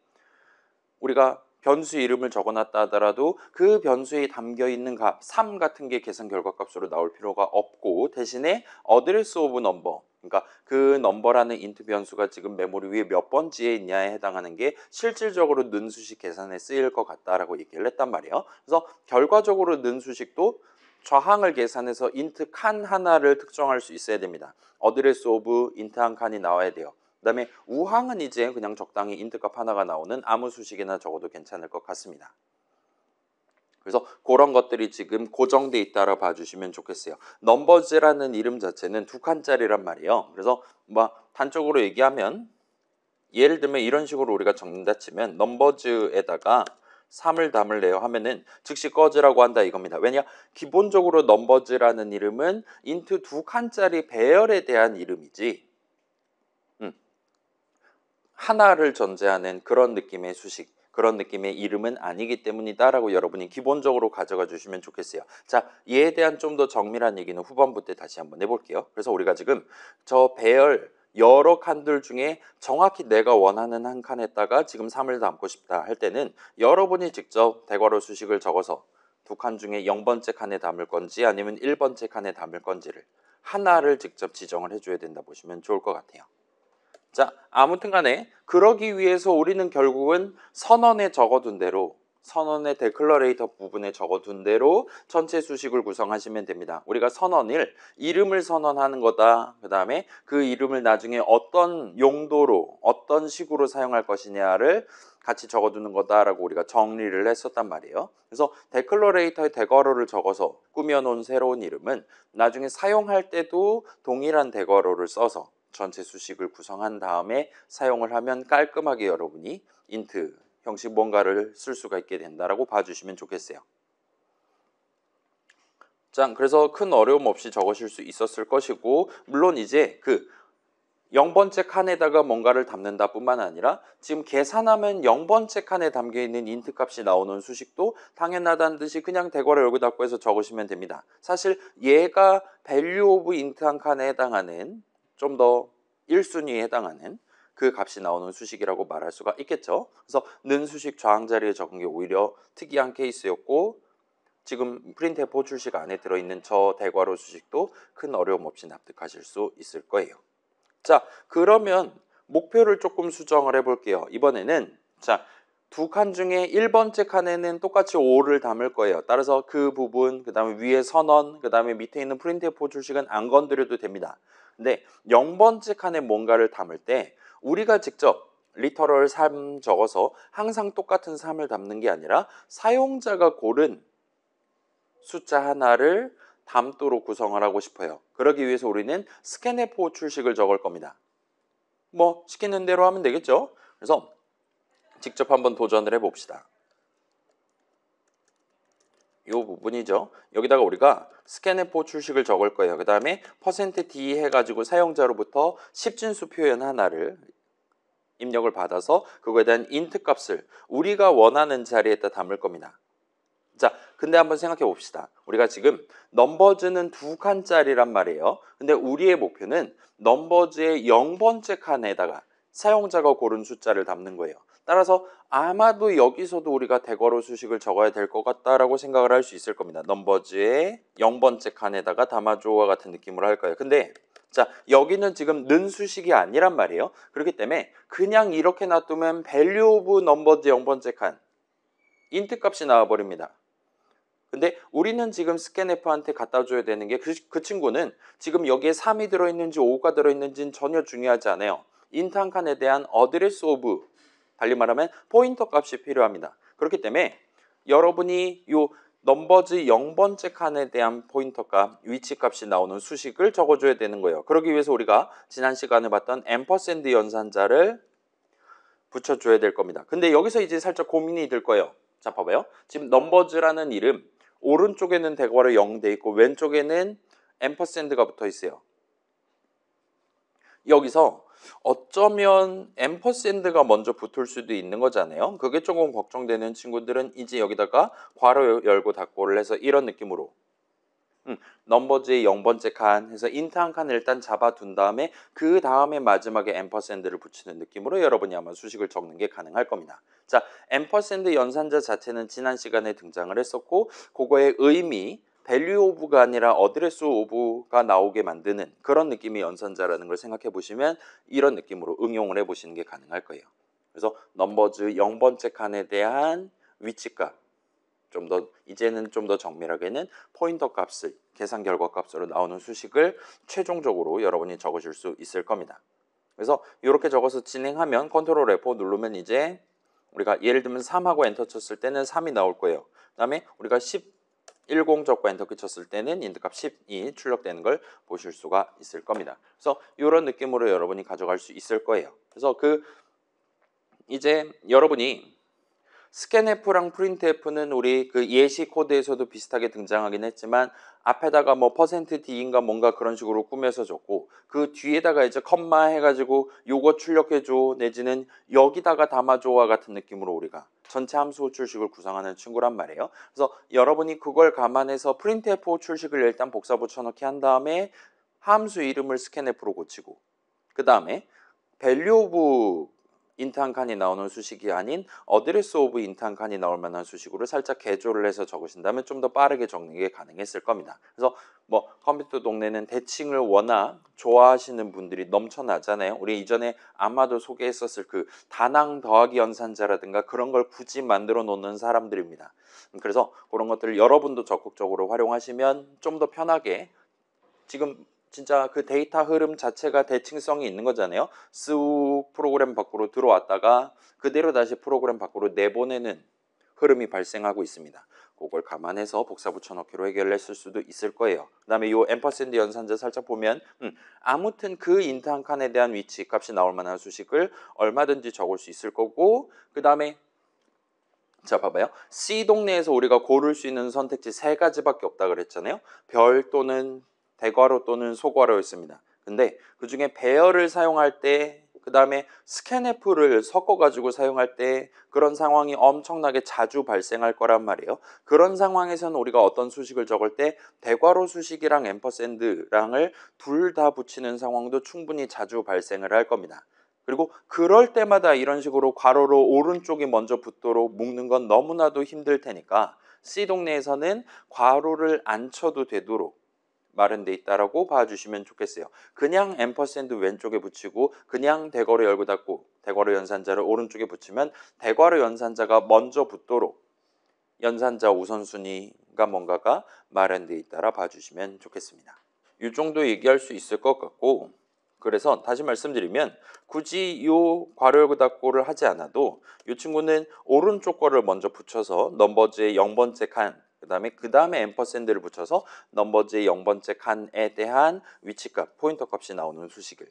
우리가 변수 이름을 적어놨다 하더라도 그 변수에 담겨있는 값, 3 같은 게 계산 결과값으로 나올 필요가 없고 대신에 address of number, 그러니까 그 넘버라는 인트 변수가 지금 메모리 위에 몇 번지에 있냐에 해당하는 게 실질적으로 는 수식 계산에 쓰일 것 같다라고 얘기를 했단 말이에요. 그래서 결과적으로 는 수식도 좌항을 계산해서 int 칸 하나를 특정할 수 있어야 됩니다. 어드레스 오브 int 한 칸이 나와야 돼요. 그 다음에 우항은 이제 그냥 적당히 int 값 하나가 나오는 아무 수식이나 적어도 괜찮을 것 같습니다. 그래서 그런 것들이 지금 고정돼 있다라 봐주시면 좋겠어요. 넘버즈라는 이름 자체는 2칸짜리란 말이에요. 그래서 뭐 단적으로 얘기하면 예를 들면 이런 식으로 우리가 적는다 치면 넘버즈에다가 3을 담을래요 하면은 즉시 꺼즈라고 한다 이겁니다. 왜냐? 기본적으로 넘버즈라는 이름은 int 2칸짜리 배열에 대한 이름이지 하나를 전제하는 그런 느낌의 수식, 그런 느낌의 이름은 아니기 때문이다라고 여러분이 기본적으로 가져가 주시면 좋겠어요. 자, 이에 대한 좀 더 정밀한 얘기는 후반부 때 다시 한번 해볼게요. 그래서 우리가 지금 저 배열 여러 칸들 중에 정확히 내가 원하는 한 칸에다가 지금 3을 담고 싶다 할 때는 여러분이 직접 대괄호 수식을 적어서 2칸 중에 0번째 칸에 담을 건지 아니면 1번째 칸에 담을 건지를 하나를 직접 지정을 해줘야 된다 보시면 좋을 것 같아요. 자, 아무튼 간에 그러기 위해서 우리는 결국은 선언에 적어둔 대로 선언의 데클러레이터 부분에 적어둔 대로 전체 수식을 구성하시면 됩니다. 우리가 선언을 이름을 선언하는 거다. 그 다음에 그 이름을 나중에 어떤 용도로 어떤 식으로 사용할 것이냐를 같이 적어두는 거다라고 우리가 정리를 했었단 말이에요. 그래서 데클러레이터의 대괄호를 적어서 꾸며놓은 새로운 이름은 나중에 사용할 때도 동일한 대괄호를 써서 전체 수식을 구성한 다음에 사용을 하면 깔끔하게 여러분이 int 형식 뭔가를 쓸 수가 있게 된다라고 봐주시면 좋겠어요. 자, 그래서 큰 어려움 없이 적으실 수 있었을 것이고 물론 이제 그 0번째 칸에다가 뭔가를 담는다 뿐만 아니라 지금 계산하면 0번째 칸에 담겨있는 int 값이 나오는 수식도 당연하다는 듯이 그냥 대괄호 열고 닫고 해서 적으시면 됩니다. 사실 얘가 value of int 한 칸에 해당하는 좀 더 1순위에 해당하는 그 값이 나오는 수식이라고 말할 수가 있겠죠. 그래서 는 수식 좌항 자리에 적은 게 오히려 특이한 케이스였고 지금 프린트F 출식 안에 들어있는 저 대괄호 수식도 큰 어려움 없이 납득하실 수 있을 거예요. 자, 그러면 목표를 조금 수정을 해볼게요. 이번에는 자, 2칸 중에 1번째 칸에는 똑같이 5를 담을 거예요. 따라서 그 부분, 그 다음에 위에 선언, 그 다음에 밑에 있는 프린트F 출식은 안 건드려도 됩니다. 근데 0번째 칸에 뭔가를 담을 때 우리가 직접 리터럴 3 적어서 항상 똑같은 3을 담는 게 아니라 사용자가 고른 숫자 하나를 담도록 구성을 하고 싶어요. 그러기 위해서 우리는 스캔F 출식을 적을 겁니다. 뭐 시키는 대로 하면 되겠죠. 그래서 직접 한번 도전을 해봅시다. 이 부분이죠. 여기다가 우리가 스캔F 출식을 적을 거예요. 그 다음에 %d 해가지고 사용자로부터 10진수 표현 하나를 입력을 받아서 그거에 대한 int 값을 우리가 원하는 자리에다 담을 겁니다. 자, 근데 한번 생각해 봅시다. 우리가 지금 넘버즈는 2칸짜리란 말이에요. 근데 우리의 목표는 넘버즈의 0번째 칸에다가 사용자가 고른 숫자를 담는 거예요. 따라서 아마도 여기서도 우리가 대괄호 수식을 적어야 될 것 같다라고 생각을 할 수 있을 겁니다. 넘버즈의 0번째 칸에다가 담아줘와 같은 느낌으로 할 거예요. 근데 자, 여기는 지금 는 수식이 아니란 말이에요. 그렇기 때문에 그냥 이렇게 놔두면 value of numbers 0번째 칸 int 값이 나와버립니다. 근데 우리는 지금 스캔F한테 갖다 줘야 되는 게 그 친구는 지금 여기에 3이 들어있는지 5가 들어있는지는 전혀 중요하지 않아요. int 한 칸에 대한 address of, 달리 말하면 포인터 값이 필요합니다. 그렇기 때문에 여러분이 요 넘버즈 0번째 칸에 대한 포인터 값, 위치 값이 나오는 수식을 적어줘야 되는 거예요. 그러기 위해서 우리가 지난 시간에 봤던 ampersand 연산자를 붙여줘야 될 겁니다. 근데 여기서 이제 살짝 고민이 들 거예요. 자, 봐봐요. 지금 넘버즈라는 이름 오른쪽에는 대괄호 0 돼 있고 왼쪽에는 앰퍼샌드가 붙어 있어요. 여기서 어쩌면 앰퍼샌드가 먼저 붙을 수도 있는 거잖아요. 그게 조금 걱정되는 친구들은 이제 여기다가 괄호 열고 닫고를 해서 이런 느낌으로 넘버즈의 0번째 칸 해서 int 한 칸을 일단 잡아둔 다음에 그 다음에 마지막에 앰퍼샌드를 붙이는 느낌으로 여러분이 아마 수식을 적는 게 가능할 겁니다. 자, 앰퍼샌드 연산자 자체는 지난 시간에 등장을 했었고 그거의 의미 value of가 아니라 address of가 나오게 만드는 그런 느낌의 연산자라는 걸 생각해 보시면 이런 느낌으로 응용을 해 보시는 게 가능할 거예요. 그래서 넘버즈 0번째 칸에 대한 위치값 이제는 좀 더 정밀하게는 포인터 값을 계산 결과 값으로 나오는 수식을 최종적으로 여러분이 적으실 수 있을 겁니다. 그래서 이렇게 적어서 진행하면 컨트롤 F4 누르면 이제 우리가 예를 들면 3하고 엔터 쳤을 때는 3이 나올 거예요. 그 다음에 우리가 10 적고 엔터키 쳤을 때는 인트값 10이 출력되는 걸 보실 수가 있을 겁니다. 그래서 이런 느낌으로 여러분이 가져갈 수 있을 거예요. 그래서 이제 여러분이 스캔F랑 프린트F는 우리 그 예시 코드에서도 비슷하게 등장하긴 했지만 앞에다가 뭐 %D인가 뭔가 그런 식으로 꾸며서 줬고 그 뒤에다가 이제 컴마 해가지고 요거 출력해줘 내지는 여기다가 담아줘와 같은 느낌으로 우리가 전체 함수 호출식을 구성하는 친구란 말이에요. 그래서 여러분이 그걸 감안해서 printf 호출식을 일단 복사 붙여넣기 한 다음에 함수 이름을 scanf로 고치고 그 다음에 value of int 한 칸이 나오는 수식이 아닌 address of int 한 칸이 나올 만한 수식으로 살짝 개조를 해서 적으신다면 좀 더 빠르게 적는 게 가능했을 겁니다. 그래서 뭐 컴퓨터 동네는 대칭을 워낙 좋아하시는 분들이 넘쳐나잖아요. 우리 이전에 아마도 소개했었을 그 다낭 더하기 연산자라든가 그런 걸 굳이 만들어 놓는 사람들입니다. 그래서 그런 것들을 여러분도 적극적으로 활용하시면 좀 더 편하게 지금 진짜 그 데이터 흐름 자체가 대칭성이 있는 거잖아요. 쑥 프로그램 밖으로 들어왔다가 그대로 다시 프로그램 밖으로 내보내는 흐름이 발생하고 있습니다. 그걸 감안해서 복사 붙여넣기로 해결했을 수도 있을 거예요. 그 다음에 이 앰퍼샌드 연산자 살짝 보면 아무튼 그 인트 한 칸에 대한 위치 값이 나올 만한 수식을 얼마든지 적을 수 있을 거고 그 다음에 자 봐봐요. C 동네에서 우리가 고를 수 있는 선택지 3가지밖에 없다 그랬잖아요. 별 또는 대괄호 또는 소괄호였습니다. 근데 그 중에 배열을 사용할 때 그 다음에 스캔F를 섞어가지고 사용할 때 그런 상황이 엄청나게 자주 발생할 거란 말이에요. 그런 상황에서는 우리가 어떤 수식을 적을 때 대괄호 수식이랑 앰퍼샌드랑을 둘 다 붙이는 상황도 충분히 자주 발생을 할 겁니다. 그리고 그럴 때마다 이런 식으로 괄호로 오른쪽이 먼저 붙도록 묶는 건 너무나도 힘들 테니까 C 동네에서는 괄호를 안 쳐도 되도록 마련돼 있다라고 봐주시면 좋겠어요. 그냥 앰퍼샌드 왼쪽에 붙이고 그냥 대괄호 열고 닫고 대괄호 연산자를 오른쪽에 붙이면 대괄호 연산자가 먼저 붙도록 연산자 우선순위가 뭔가가 마련돼 있다라 봐주시면 좋겠습니다. 이 정도 얘기할 수 있을 것 같고 그래서 다시 말씀드리면 굳이 이 괄호 열고 닫고를 하지 않아도 이 친구는 오른쪽 거를 먼저 붙여서 넘버즈의 0번째 칸 그 다음에 앰퍼샌드를 붙여서 넘버즈의 0번째 칸에 대한 위치값, 포인터 값이 나오는 수식을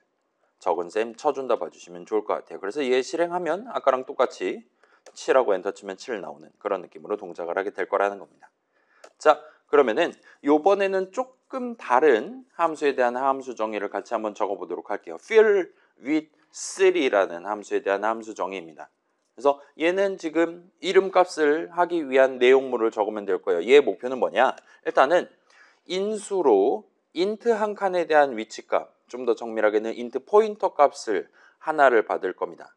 적은 셈 쳐준다 봐주시면 좋을 것 같아요. 그래서 얘 실행하면 아까랑 똑같이 7하고 엔터 치면 7 나오는 그런 느낌으로 동작을 하게 될 거라는 겁니다. 자, 그러면은 요번에는 조금 다른 함수에 대한 함수 정의를 같이 한번 적어보도록 할게요. fill with 3라는 함수에 대한 함수 정의입니다. 그래서 얘는 지금 이름값을 하기 위한 내용물을 적으면 될 거예요. 얘의 목표는 뭐냐? 일단은 인수로 int 한 칸에 대한 위치값, 좀 더 정밀하게는 int 포인터 값을 하나를 받을 겁니다.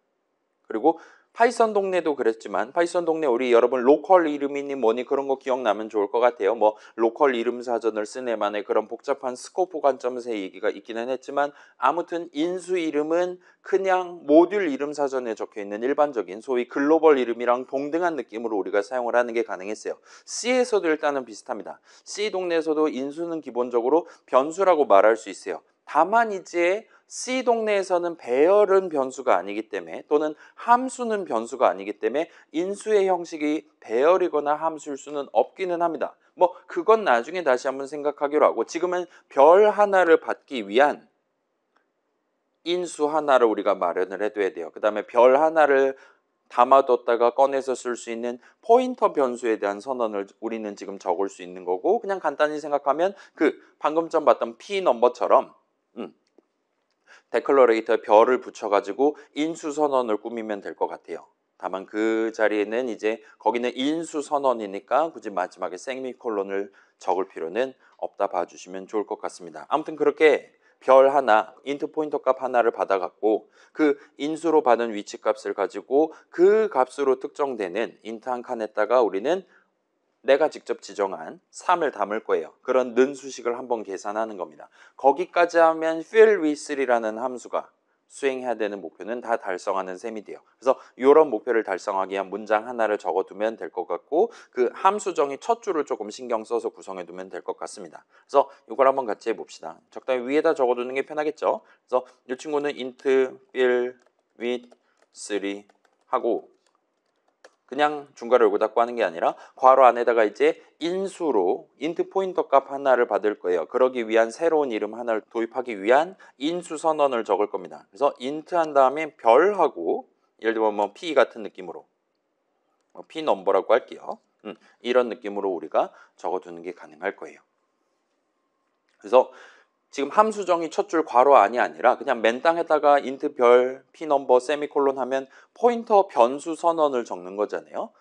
그리고 파이썬 동네도 그랬지만 파이썬 동네 우리 여러분 로컬 이름이니 뭐니 그런 거 기억나면 좋을 것 같아요. 뭐 로컬 이름 사전을 쓴 애만의 그런 복잡한 스코프 관점에서의 얘기가 있기는 했지만 아무튼 인수 이름은 그냥 모듈 이름 사전에 적혀있는 일반적인 소위 글로벌 이름이랑 동등한 느낌으로 우리가 사용을 하는 게 가능했어요. C에서도 일단은 비슷합니다. C 동네에서도 인수는 기본적으로 변수라고 말할 수 있어요. 다만 이제 C 동네에서는 배열은 변수가 아니기 때문에 또는 함수는 변수가 아니기 때문에 인수의 형식이 배열이거나 함수일 수는 없기는 합니다. 뭐 그건 나중에 다시 한번 생각하기로 하고 지금은 별 하나를 받기 위한 인수 하나를 우리가 마련을 해둬야 돼요. 그 다음에 별 하나를 담아뒀다가 꺼내서 쓸 수 있는 포인터 변수에 대한 선언을 우리는 지금 적을 수 있는 거고 그냥 간단히 생각하면 그 방금 전 봤던 P 넘버처럼 데클러레이터에 별을 붙여가지고 인수 선언을 꾸미면 될 것 같아요. 다만 그 자리에는 이제 거기는 인수 선언이니까 굳이 마지막에 세미콜론을 적을 필요는 없다 봐주시면 좋을 것 같습니다. 아무튼 그렇게 별 하나, 인트 포인터 값 하나를 받아갖고 그 인수로 받은 위치 값을 가지고 그 값으로 특정되는 인트 한 칸에다가 우리는 내가 직접 지정한 3을 담을 거예요. 그런 는 수식을 한번 계산하는 겁니다. 거기까지 하면 fill with 3라는 함수가 수행해야 되는 목표는 다 달성하는 셈이 돼요. 그래서 이런 목표를 달성하기 위한 문장 하나를 적어두면 될 것 같고 그 함수 정의 첫 줄을 조금 신경 써서 구성해두면 될 것 같습니다. 그래서 이걸 한번 같이 해봅시다. 적당히 위에다 적어두는 게 편하겠죠. 그래서 이 친구는 int fill with 3 하고 그냥 중괄호 열고 닫고 하는 게 아니라 괄호 안에다가 이제 인수로 int 포인터 값 하나를 받을 거예요. 그러기 위한 새로운 이름 하나를 도입하기 위한 인수 선언을 적을 겁니다. 그래서 int 한 다음에 별하고 예를 들면 뭐 p 같은 느낌으로 p 넘버라고 할게요. 이런 느낌으로 우리가 적어두는 게 가능할 거예요. 그래서 지금 함수 정의 첫 줄 괄호 안이 아니라 그냥 맨 땅에다가 int 별 p 넘버 세미콜론 하면 포인터 변수 선언을 적는 거잖아요.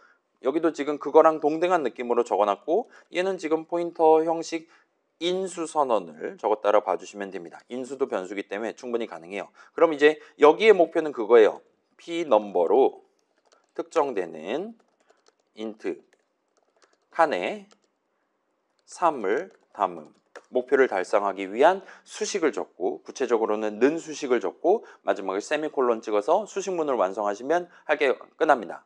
여기도 지금 그거랑 동등한 느낌으로 적어놨고 얘는 지금 포인터 형식 인수 선언을 적었다라 봐주시면 됩니다. 인수도 변수기 때문에 충분히 가능해요. 그럼 이제 여기의 목표는 그거예요. p 넘버로 특정되는 int 칸에 3을 담음. 목표를 달성하기 위한 수식을 적고 구체적으로는 는 수식을 적고 마지막에 세미콜론 찍어서 수식문을 완성하시면 할 게 끝납니다.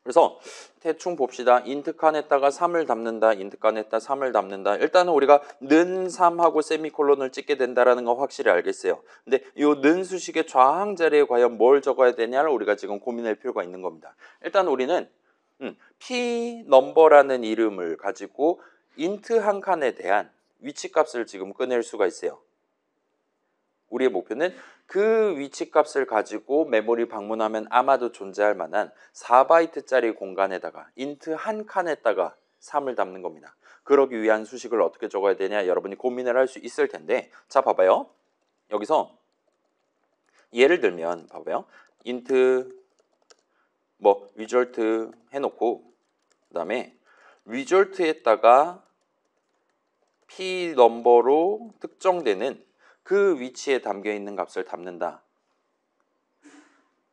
그래서 대충 봅시다. int 칸에다가 3을 담는다. int 칸에다가 3을 담는다. 일단은 우리가 는 3하고 세미콜론을 찍게 된다는 거 확실히 알겠어요. 근데 이 는 수식의 좌항 자리에 과연 뭘 적어야 되냐를 우리가 지금 고민할 필요가 있는 겁니다. 일단 우리는 p 넘버라는 이름을 가지고 int 한 칸에 대한 위치값을 지금 꺼낼 수가 있어요. 우리의 목표는 그 위치값을 가지고 메모리 방문하면 아마도 존재할 만한 4바이트짜리 공간에다가 int 한 칸에다가 3을 담는 겁니다. 그러기 위한 수식을 어떻게 적어야 되냐 여러분이 고민을 할 수 있을 텐데 자 봐봐요. 여기서 예를 들면 봐봐요. int 뭐 result 해놓고 그 다음에 result에다가 p 넘버로 특정되는 그 위치에 담겨 있는 값을 담는다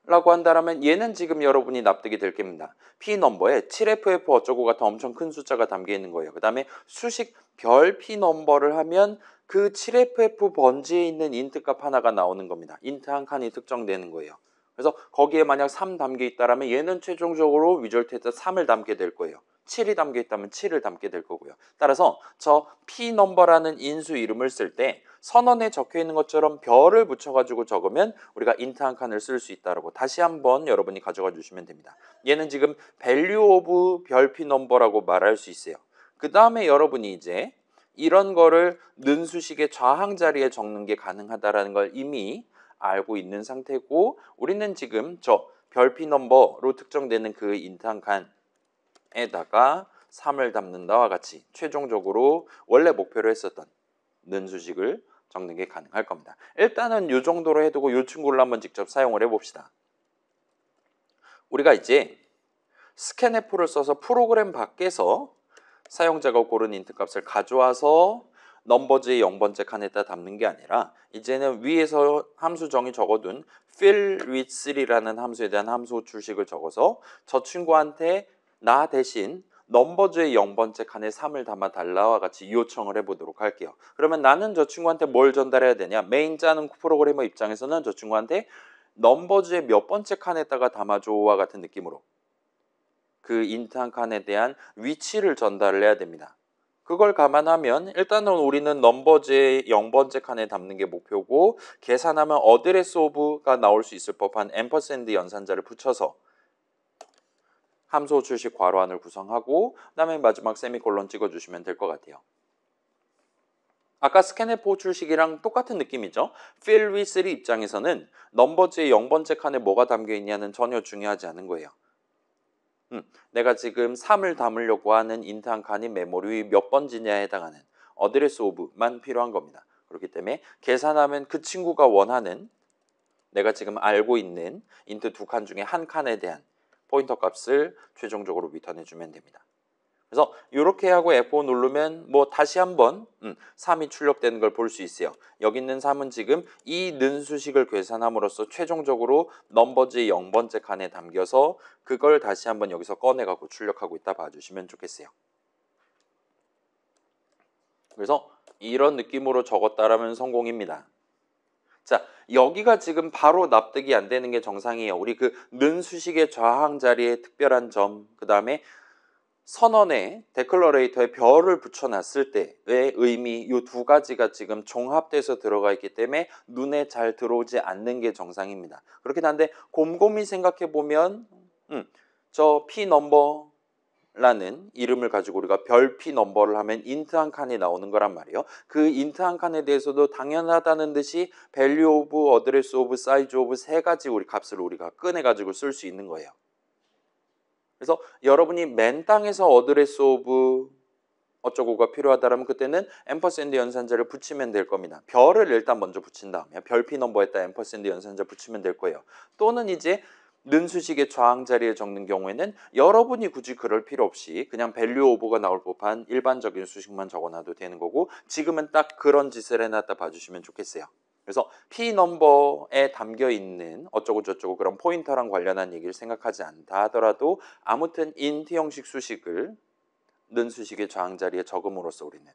라고 한다면 얘는 지금 여러분이 납득이 될 겁니다. p 넘버에 7ff 어쩌고 같은 엄청 큰 숫자가 담겨 있는 거예요. 그 다음에 수식 별 p 넘버를 하면 그 7ff 번지에 있는 int 값 하나가 나오는 겁니다. int 한 칸이 특정되는 거예요. 그래서 거기에 만약 3 담겨 있다면 얘는 최종적으로 result에다 3을 담게 될 거예요. 7이 담겨 있다면 7을 담게 될 거고요. 따라서 저 p 넘버라는 인수 이름을 쓸 때 선언에 적혀 있는 것처럼 별을 붙여가지고 적으면 우리가 int 한 칸을 쓸 수 있다라고 다시 한번 여러분이 가져가 주시면 됩니다. 얘는 지금 value of 별 p 넘버라고 말할 수 있어요. 그 다음에 여러분이 이제 이런 거를 는 수식의 좌항 자리에 적는 게 가능하다라는 걸 이미 알고 있는 상태고 우리는 지금 저 별 p 넘버로 특정되는 그 int 한 칸에다가 3을 담는다와 같이 최종적으로 원래 목표로 했었던 는 수식을 적는 게 가능할 겁니다. 일단은 이 정도로 해두고 이 친구를 한번 직접 사용을 해봅시다. 우리가 이제 scanf를 써서 프로그램 밖에서 사용자가 고른 int 값을 가져와서 넘버즈의 0번째 칸에다 담는 게 아니라 이제는 위에서 함수 정의 적어둔 fill with 3라는 함수에 대한 함수 출식을 적어서 저 친구한테 나 대신 넘버즈의 0번째 칸에 3을 담아 달라와 같이 요청을 해보도록 할게요. 그러면 나는 저 친구한테 뭘 전달해야 되냐? 메인 짜는 프로그래머 입장에서는 저 친구한테 넘버즈의 몇 번째 칸에다가 담아줘와 같은 느낌으로 그 int 한 칸에 대한 위치를 전달을 해야 됩니다. 그걸 감안하면 일단은 우리는 넘버즈의 0번째 칸에 담는 게 목표고 계산하면 어드레스 오브가 나올 수 있을 법한 앰퍼샌드 연산자를 붙여서 함수 출식 괄호 안을 구성하고 그 다음에 마지막 세미콜론 찍어주시면 될 것 같아요. 아까 scanf 출식이랑 똑같은 느낌이죠. fill with 3 입장에서는 넘버즈의 0번째 칸에 뭐가 담겨 있냐는 전혀 중요하지 않은 거예요. 내가 지금 3을 담으려고 하는 int 한 칸이 메모리 몇 번지냐에 해당하는 어드레스 오브만 필요한 겁니다. 그렇기 때문에 계산하면 그 친구가 원하는 내가 지금 알고 있는 int 두 칸 중에 한 칸에 대한 포인터 값을 최종적으로 리턴해 주면 됩니다. 그래서 이렇게 하고 F5 누르면 뭐 다시 한번 3이 출력되는 걸 볼 수 있어요. 여기 있는 3은 지금 이 는 수식을 계산함으로써 최종적으로 넘버즈의 0번째 칸에 담겨서 그걸 다시 한번 여기서 꺼내갖고 출력하고 있다 봐주시면 좋겠어요. 그래서 이런 느낌으로 적었다라면 성공입니다. 자, 여기가 지금 바로 납득이 안 되는 게 정상이에요. 우리 그 는 수식의 좌항 자리에 특별한 점, 그 다음에 선언에 데클러레이터에 별을 붙여놨을 때의 의미, 이 두 가지가 지금 종합돼서 들어가 있기 때문에 눈에 잘 들어오지 않는 게 정상입니다. 그렇긴 한데 곰곰이 생각해 보면 저 P 넘버라는 이름을 가지고 우리가 별 P 넘버를 하면 인트 한 칸이 나오는 거란 말이에요. 그 인트 한 칸에 대해서도 당연하다는 듯이 value of, address of, size of 세 가지 우리 값을 우리가 꺼내가지고 쓸 수 있는 거예요. 그래서 여러분이 맨 땅에서 어드레스 오브 어쩌고가 필요하다면 그때는 앰퍼샌드 연산자를 붙이면 될 겁니다. 별을 일단 먼저 붙인 다음에 별피 넘버에다 앰퍼샌드 연산자 붙이면 될 거예요. 또는 이제 는 수식의 좌항 자리에 적는 경우에는 여러분이 굳이 그럴 필요 없이 그냥 밸류 오버가 나올 법한 일반적인 수식만 적어놔도 되는 거고 지금은 딱 그런 짓을 해놨다 봐주시면 좋겠어요. 그래서 P 넘버에 담겨 있는 어쩌고 저쩌고 그런 포인터랑 관련한 얘기를 생각하지 않다 하더라도 아무튼 int 형식 수식을 는 수식의 좌항 자리에 적음으로써 우리는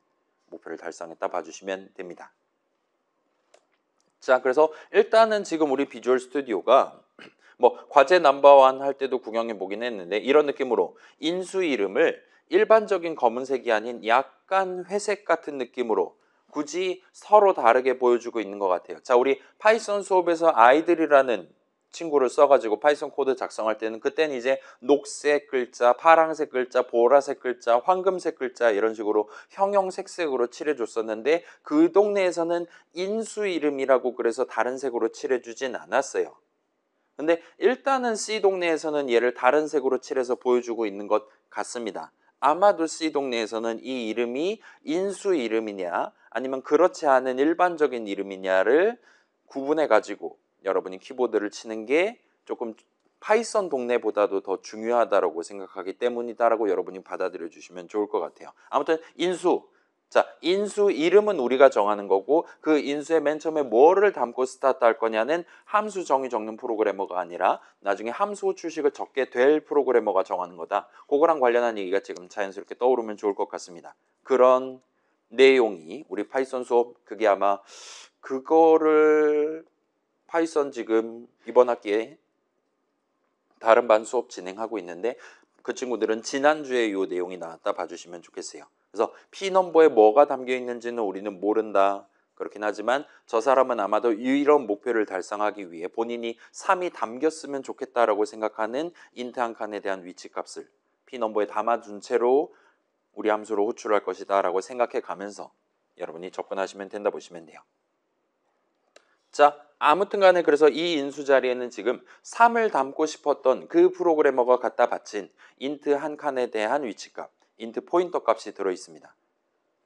목표를 달성했다 봐주시면 됩니다. 자, 그래서 일단은 지금 우리 비주얼 스튜디오가 뭐 과제 넘버원 할 때도 구경해 보긴 했는데 이런 느낌으로 인수 이름을 일반적인 검은색이 아닌 약간 회색 같은 느낌으로 굳이 서로 다르게 보여주고 있는 것 같아요. 자, 우리 파이썬 수업에서 아이들이라는 친구를 써가지고 파이썬 코드 작성할 때는 그때는 이제 녹색 글자, 파란색 글자, 보라색 글자, 황금색 글자 이런 식으로 형형색색으로 칠해줬었는데 그 동네에서는 인수 이름이라고 그래서 다른 색으로 칠해주진 않았어요. 근데 일단은 C 동네에서는 얘를 다른 색으로 칠해서 보여주고 있는 것 같습니다. 아마도 C 동네에서는 이 이름이 인수 이름이냐 아니면 그렇지 않은 일반적인 이름이냐를 구분해 가지고 여러분이 키보드를 치는 게 조금 파이썬 동네보다도 더 중요하다고 생각하기 때문이다라고 여러분이 받아들여 주시면 좋을 것 같아요. 아무튼 인수. 자, 인수 이름은 우리가 정하는 거고 그 인수의 맨 처음에 뭐를 담고 스타트 할 거냐는 함수 정의 적는 프로그래머가 아니라 나중에 함수 출식을 적게 될 프로그래머가 정하는 거다. 그거랑 관련한 얘기가 지금 자연스럽게 떠오르면 좋을 것 같습니다. 그런 내용이 우리 파이썬 수업 그게 아마 그거를 파이썬 지금 이번 학기에 다른 반 수업 진행하고 있는데 그 친구들은 지난주에 이 내용이 나왔다 봐주시면 좋겠어요. 그래서 P 넘버에 뭐가 담겨 있는지는 우리는 모른다. 그렇긴 하지만 저 사람은 아마도 이런 목표를 달성하기 위해 본인이 3이 담겼으면 좋겠다라고 생각하는 인트 한 칸에 대한 위치값을 P 넘버에 담아준 채로 우리 함수로 호출할 것이다 라고 생각해 가면서 여러분이 접근하시면 된다 보시면 돼요. 자, 아무튼 간에 그래서 이 인수 자리에는 지금 3을 담고 싶었던 그 프로그래머가 갖다 바친 인트 한 칸에 대한 위치값, 인트 포인터 값이 들어 있습니다.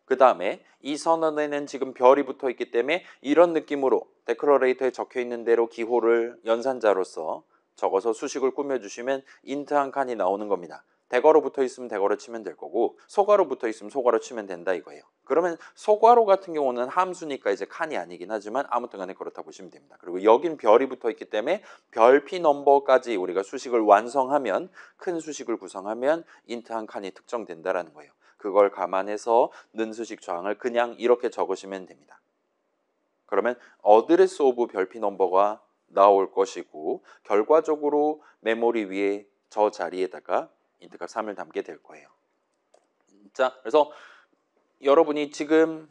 그 다음에 이 선언에는 지금 별이 붙어 있기 때문에 이런 느낌으로 데클러레이터에 적혀 있는 대로 기호를 연산자로서 적어서 수식을 꾸며주시면 인트 한 칸이 나오는 겁니다. 대괄호 붙어 있으면 대괄호 치면 될 거고 소괄호 붙어 있으면 소괄호 치면 된다 이거예요. 그러면 소괄호 같은 경우는 함수니까 이제 칸이 아니긴 하지만 아무튼 간에 그렇다 보시면 됩니다. 그리고 여긴 별이 붙어 있기 때문에 별 P 넘버까지 우리가 수식을 완성하면 큰 수식을 구성하면 인트 한 칸이 특정된다라는 거예요. 그걸 감안해서 는 수식 저항을 그냥 이렇게 적으시면 됩니다. 그러면 어드레스 오브 별 P 넘버가 나올 것이고 결과적으로 메모리 위에 저 자리에다가 인트값 3을 담게 될 거예요. 자, 그래서 여러분이 지금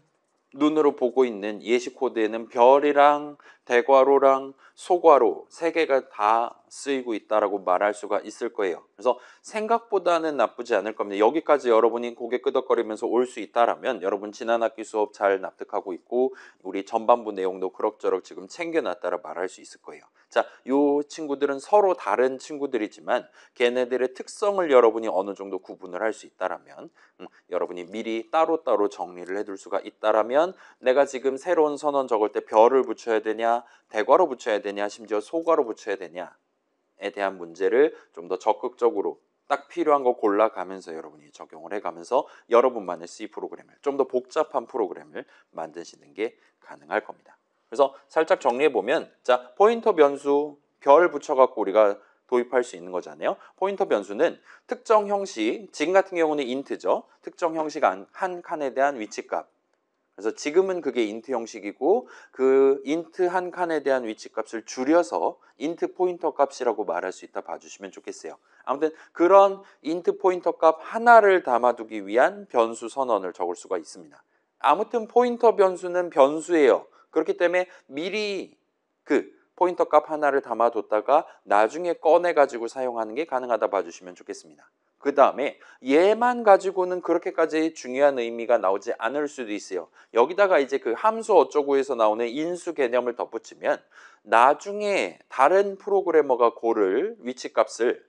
눈으로 보고 있는 예시 코드에는 별이랑 대괄호랑 소괄호 세 개가 다 쓰이고 있다라고 말할 수가 있을 거예요. 그래서 생각보다는 나쁘지 않을 겁니다. 여기까지 여러분이 고개 끄덕거리면서 올 수 있다라면 여러분 지난 학기 수업 잘 납득하고 있고 우리 전반부 내용도 그럭저럭 지금 챙겨놨다라 말할 수 있을 거예요. 자, 요 친구들은 서로 다른 친구들이지만 걔네들의 특성을 여러분이 어느 정도 구분을 할 수 있다라면 여러분이 미리 따로따로 정리를 해둘 수가 있다라면 내가 지금 새로운 선언 적을 때 별을 붙여야 되냐 대괄호 붙여야 되냐 심지어 소괄호 붙여야 되냐에 대한 문제를 좀 더 적극적으로 딱 필요한 거 골라가면서 여러분이 적용을 해가면서 여러분만의 C 프로그램을 좀 더 복잡한 프로그램을 만드시는 게 가능할 겁니다. 그래서 살짝 정리해보면 자 포인터 변수 별 붙여갖고 우리가 도입할 수 있는 거잖아요. 포인터 변수는 특정 형식, 지금 같은 경우는 int죠. 특정 형식 한 칸에 대한 위치값 그래서 지금은 그게 인트 형식이고 그 인트 한 칸에 대한 위치값을 줄여서 인트 포인터 값이라고 말할 수 있다 봐주시면 좋겠어요. 아무튼 그런 인트 포인터 값 하나를 담아두기 위한 변수 선언을 적을 수가 있습니다. 아무튼 포인터 변수는 변수예요. 그렇기 때문에 미리 그 포인터 값 하나를 담아뒀다가 나중에 꺼내가지고 사용하는 게 가능하다 봐주시면 좋겠습니다. 그 다음에 얘만 가지고는 그렇게까지 중요한 의미가 나오지 않을 수도 있어요. 여기다가 이제 그 함수 어쩌고에서 나오는 인수 개념을 덧붙이면 나중에 다른 프로그래머가 고를 위치값을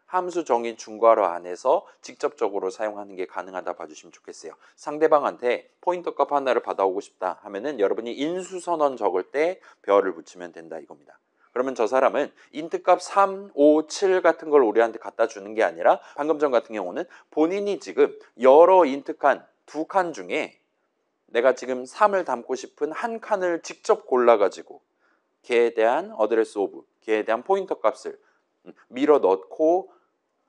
함수 정의 중괄호 안에서 직접적으로 사용하는 게 가능하다 봐주시면 좋겠어요. 상대방한테 포인터 값 하나를 받아오고 싶다 하면은 여러분이 인수 선언 적을 때 별을 붙이면 된다 이겁니다. 그러면 저 사람은 인트 값 3, 5, 7 같은 걸 우리한테 갖다 주는 게 아니라 방금 전 같은 경우는 본인이 지금 여러 인트 칸, 두 칸 중에 내가 지금 3을 담고 싶은 한 칸을 직접 골라가지고 걔에 대한 어드레스 오브, 걔에 대한 포인터 값을 밀어 넣고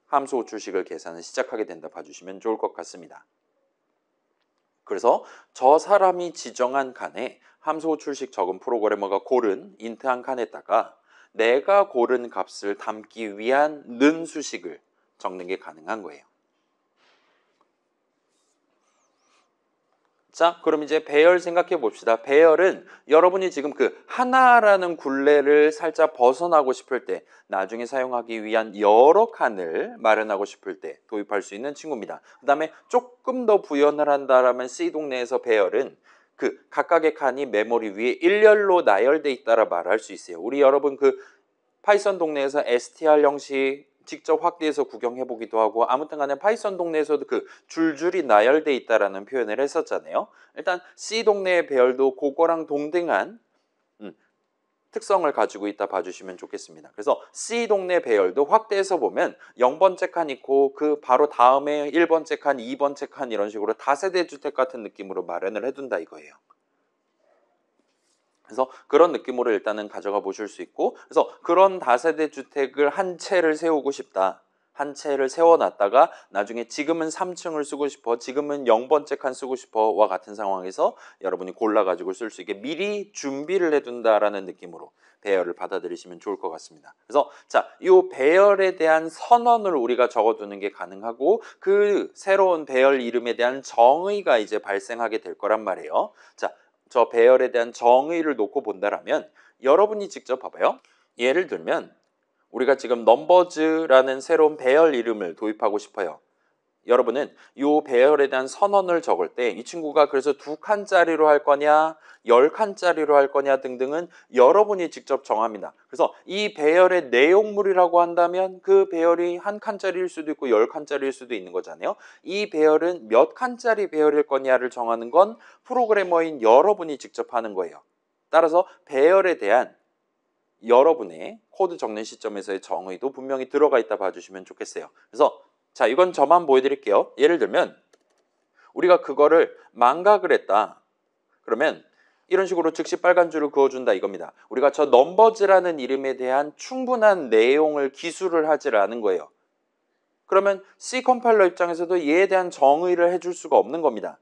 함수 호출식을 계산을 시작하게 된다 봐주시면 좋을 것 같습니다. 그래서 저 사람이 지정한 칸에 함수 호출식 적은 프로그래머가 고른 인트 한 칸에다가 내가 고른 값을 담기 위한 는 수식을 적는 게 가능한 거예요. 자, 그럼 이제 배열 생각해 봅시다. 배열은 여러분이 지금 그 하나라는 굴레를 살짝 벗어나고 싶을 때, 나중에 사용하기 위한 여러 칸을 마련하고 싶을 때 도입할 수 있는 친구입니다. 그 다음에 조금 더 부연을 한다라면 C 동네에서 배열은 그 각각의 칸이 메모리 위에 일렬로 나열돼 있다라 말할 수 있어요. 우리 여러분 그 파이썬 동네에서 str 형식 직접 확대해서 구경해 보기도 하고 아무튼 간에 파이썬 동네에서도 그 줄줄이 나열돼 있다라는 표현을 했었잖아요. 일단 C 동네의 배열도 그거랑 동등한 특성을 가지고 있다 봐주시면 좋겠습니다. 그래서 C 동네 배열도 확대해서 보면 0번째 칸 있고 그 바로 다음에 1번째 칸, 2번째 칸 이런 식으로 다세대 주택 같은 느낌으로 마련을 해둔다 이거예요. 그래서 그런 느낌으로 일단은 가져가 보실 수 있고, 그래서 그런 다세대 주택을 한 채를 세우고 싶다. 한 채를 세워놨다가 나중에 지금은 3층을 쓰고 싶어, 지금은 0번째 칸 쓰고 싶어와 같은 상황에서 여러분이 골라가지고 쓸 수 있게 미리 준비를 해둔다라는 느낌으로 배열을 받아들이시면 좋을 것 같습니다. 그래서 자, 이 배열에 대한 선언을 우리가 적어두는 게 가능하고 그 새로운 배열 이름에 대한 정의가 이제 발생하게 될 거란 말이에요. 자, 저 배열에 대한 정의를 놓고 본다라면 여러분이 직접 봐봐요. 예를 들면 우리가 지금 넘버즈라는 새로운 배열 이름을 도입하고 싶어요. 여러분은 이 배열에 대한 선언을 적을 때 이 친구가 그래서 2칸짜리로 할 거냐 10칸짜리로 할 거냐 등등은 여러분이 직접 정합니다. 그래서 이 배열의 내용물이라고 한다면 그 배열이 한 칸짜리일 수도 있고 10칸짜리일 수도 있는 거잖아요. 이 배열은 몇 칸짜리 배열일 거냐를 정하는 건 프로그래머인 여러분이 직접 하는 거예요. 따라서 배열에 대한 여러분의 코드 적는 시점에서의 정의도 분명히 들어가 있다 봐주시면 좋겠어요. 그래서 자, 이건 저만 보여드릴게요. 예를 들면 우리가 그거를 망각을 했다. 그러면 이런 식으로 즉시 빨간 줄을 그어준다 이겁니다. 우리가 저 넘버즈라는 이름에 대한 충분한 내용을 기술을 하질 않은 거예요. 그러면 C 컴파일러 입장에서도 얘에 대한 정의를 해줄 수가 없는 겁니다.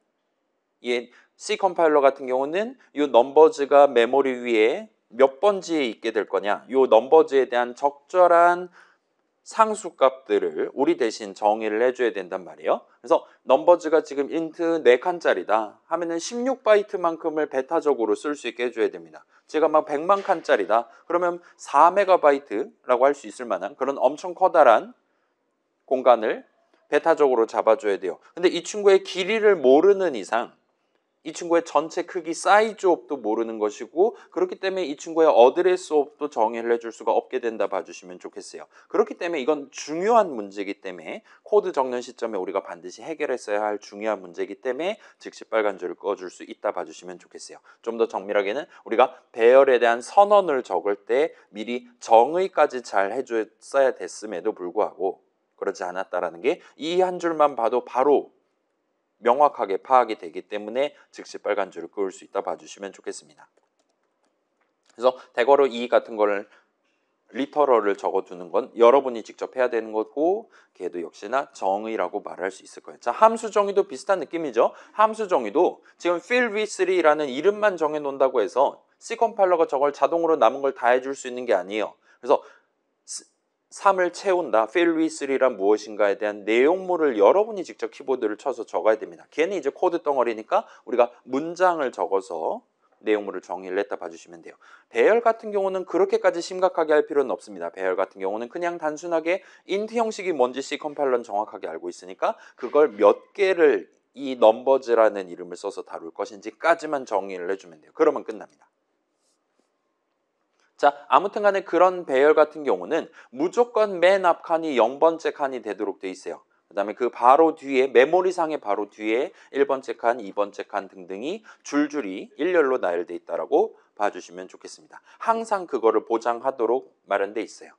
C 컴파일러 같은 경우는 이 넘버즈가 메모리 위에 몇 번지에 있게 될 거냐, 이 넘버즈에 대한 적절한 상수값들을 우리 대신 정의를 해줘야 된단 말이에요. 그래서 넘버즈가 지금 인트 4칸짜리다 하면은 16바이트만큼을 베타적으로 쓸 수 있게 해줘야 됩니다. 제가 막 100만 칸짜리다 그러면 4메가바이트라고 할 수 있을 만한 그런 엄청 커다란 공간을 베타적으로 잡아줘야 돼요. 근데 이 친구의 길이를 모르는 이상 이 친구의 전체 크기 사이즈 옵도 모르는 것이고 그렇기 때문에 이 친구의 어드레스 옵도 정의를 해줄 수가 없게 된다 봐주시면 좋겠어요. 그렇기 때문에 이건 중요한 문제이기 때문에 코드 적는 시점에 우리가 반드시 해결했어야 할 중요한 문제이기 때문에 즉시 빨간 줄을 꺼줄 수 있다 봐주시면 좋겠어요. 좀 더 정밀하게는 우리가 배열에 대한 선언을 적을 때 미리 정의까지 잘 해줬어야 됐음에도 불구하고 그렇지 않았다라는 게 이 한 줄만 봐도 바로 명확하게 파악이 되기 때문에 즉시 빨간 줄을 그을 수 있다 봐주시면 좋겠습니다. 그래서 대괄호 2 같은 거를 리터럴을 적어두는 건 여러분이 직접 해야 되는 거고 걔도 역시나 정의라고 말할 수 있을 거예요. 자, 함수 정의도 비슷한 느낌이죠. 함수 정의도 지금 fill with3라는 이름만 정해놓는다고 해서 C 컴파일러가 저걸 자동으로 남은 걸 다 해줄 수 있는 게 아니에요. 그래서 3을 채운다, fill with3란 무엇인가에 대한 내용물을 여러분이 직접 키보드를 쳐서 적어야 됩니다. 걔는 이제 코드 덩어리니까 우리가 문장을 적어서 내용물을 정의를 했다 봐주시면 돼요. 배열 같은 경우는 그렇게까지 심각하게 할 필요는 없습니다. 배열 같은 경우는 그냥 단순하게 int 형식이 뭔지 C 컴파일러는 정확하게 알고 있으니까 그걸 몇 개를 이 넘버즈라는 이름을 써서 다룰 것인지까지만 정의를 해주면 돼요. 그러면 끝납니다. 자, 아무튼 간에 그런 배열 같은 경우는 무조건 맨 앞 칸이 0번째 칸이 되도록 돼 있어요. 그 다음에 그 바로 뒤에 메모리상의 바로 뒤에 1번째 칸, 2번째 칸 등등이 줄줄이 일렬로 나열돼 있다라고 봐주시면 좋겠습니다. 항상 그거를 보장하도록 마련돼 있어요.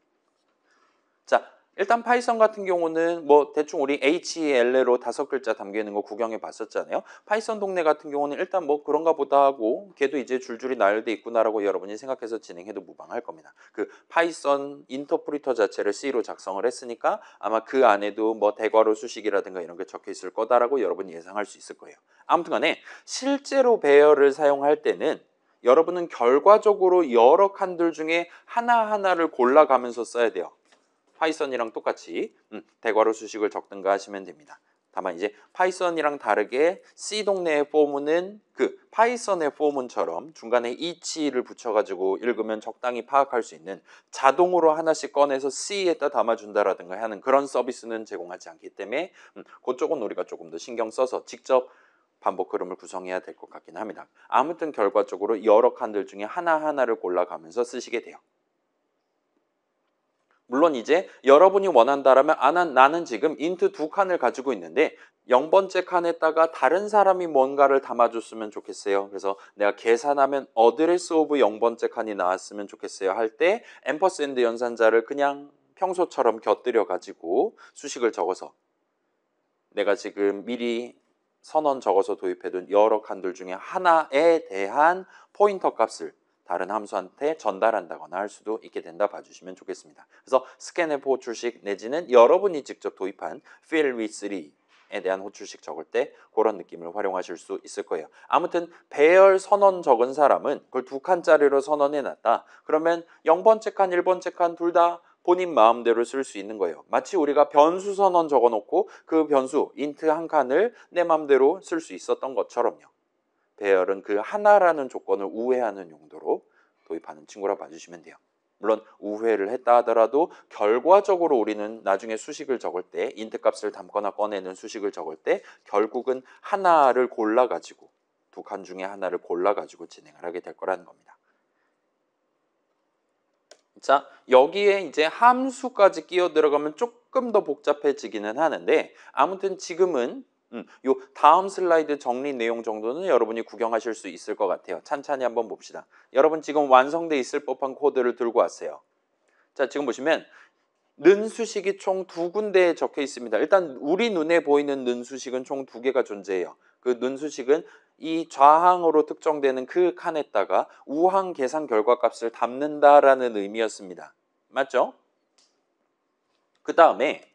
자, 일단 파이썬 같은 경우는 뭐 대충 우리 HELL로 5글자 담겨있는 거 구경해 봤었잖아요. 파이썬 동네 같은 경우는 일단 뭐 그런가 보다 하고 걔도 이제 줄줄이 나열돼 있구나라고 여러분이 생각해서 진행해도 무방할 겁니다. 그 파이썬 인터프리터 자체를 C로 작성을 했으니까 아마 그 안에도 뭐 대괄호 수식이라든가 이런 게 적혀 있을 거다라고 여러분이 예상할 수 있을 거예요. 아무튼 간에 실제로 배열을 사용할 때는 여러분은 결과적으로 여러 칸들 중에 하나하나를 골라가면서 써야 돼요. 파이썬이랑 똑같이 대괄호 수식을 적든가 하시면 됩니다. 다만 이제 파이썬이랑 다르게 C 동네의 포문은 그 파이썬의 포문처럼 중간에 each를 붙여가지고 읽으면 적당히 파악할 수 있는 자동으로 하나씩 꺼내서 C에다 담아준다라든가 하는 그런 서비스는 제공하지 않기 때문에 그쪽은 우리가 조금 더 신경 써서 직접 반복 흐름을 구성해야 될 것 같긴 합니다. 아무튼 결과적으로 여러 칸들 중에 하나하나를 골라가면서 쓰시게 돼요. 물론 이제 여러분이 원한다라면 나는 지금 int 2칸을 가지고 있는데 0번째 칸에다가 다른 사람이 뭔가를 담아줬으면 좋겠어요. 그래서 내가 계산하면 address of 0번째 칸이 나왔으면 좋겠어요 할 때 앰퍼샌드 연산자를 그냥 평소처럼 곁들여 가지고 수식을 적어서 내가 지금 미리 선언 적어서 도입해둔 여러 칸들 중에 하나에 대한 포인터 값을 다른 함수한테 전달한다거나 할 수도 있게 된다 봐주시면 좋겠습니다. 그래서 스캔F 호출식 내지는 여러분이 직접 도입한 fill with 3에 대한 호출식 적을 때 그런 느낌을 활용하실 수 있을 거예요. 아무튼 배열 선언 적은 사람은 그걸 2칸짜리로 선언해놨다. 그러면 0번째 칸, 1번째 칸 둘 다 본인 마음대로 쓸 수 있는 거예요. 마치 우리가 변수 선언 적어놓고 그 변수 int 한 칸을 내 마음대로 쓸 수 있었던 것처럼요. 배열은 그 하나라는 조건을 우회하는 용도로 도입하는 친구라 봐주시면 돼요. 물론 우회를 했다 하더라도 결과적으로 우리는 나중에 수식을 적을 때 int 값을 담거나 꺼내는 수식을 적을 때 결국은 하나를 골라가지고 2칸 중에 하나를 골라가지고 진행을 하게 될 거라는 겁니다. 자, 여기에 이제 함수까지 끼어 들어가면 조금 더 복잡해지기는 하는데 아무튼 지금은 요 다음 슬라이드 정리 내용 정도는 여러분이 구경하실 수 있을 것 같아요. 찬찬히 한번 봅시다. 여러분 지금 완성돼 있을 법한 코드를 들고 왔어요. 자, 지금 보시면 는 수식이 총 2군데에 적혀 있습니다. 일단 우리 눈에 보이는 는 수식은 총 2개가 존재해요. 그 는 수식은 이 좌항으로 특정되는 그 칸에다가 우항 계산 결과값을 담는다라는 의미였습니다. 맞죠? 그 다음에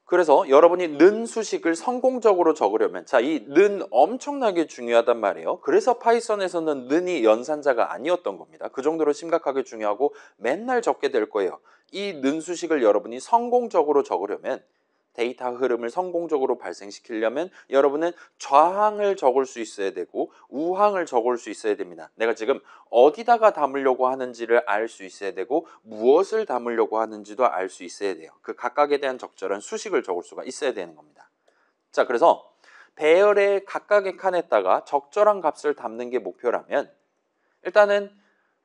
그래서 여러분이 는 수식을 성공적으로 적으려면 자, 이 는 엄청나게 중요하단 말이에요. 그래서 파이썬에서는 는이 연산자가 아니었던 겁니다. 그 정도로 심각하게 중요하고 맨날 적게 될 거예요. 이 는 수식을 여러분이 성공적으로 적으려면 데이터 흐름을 성공적으로 발생시키려면 여러분은 좌항을 적을 수 있어야 되고 우항을 적을 수 있어야 됩니다. 내가 지금 어디다가 담으려고 하는지를 알 수 있어야 되고 무엇을 담으려고 하는지도 알 수 있어야 돼요. 그 각각에 대한 적절한 수식을 적을 수가 있어야 되는 겁니다. 자, 그래서 배열의 각각의 칸에다가 적절한 값을 담는 게 목표라면 일단은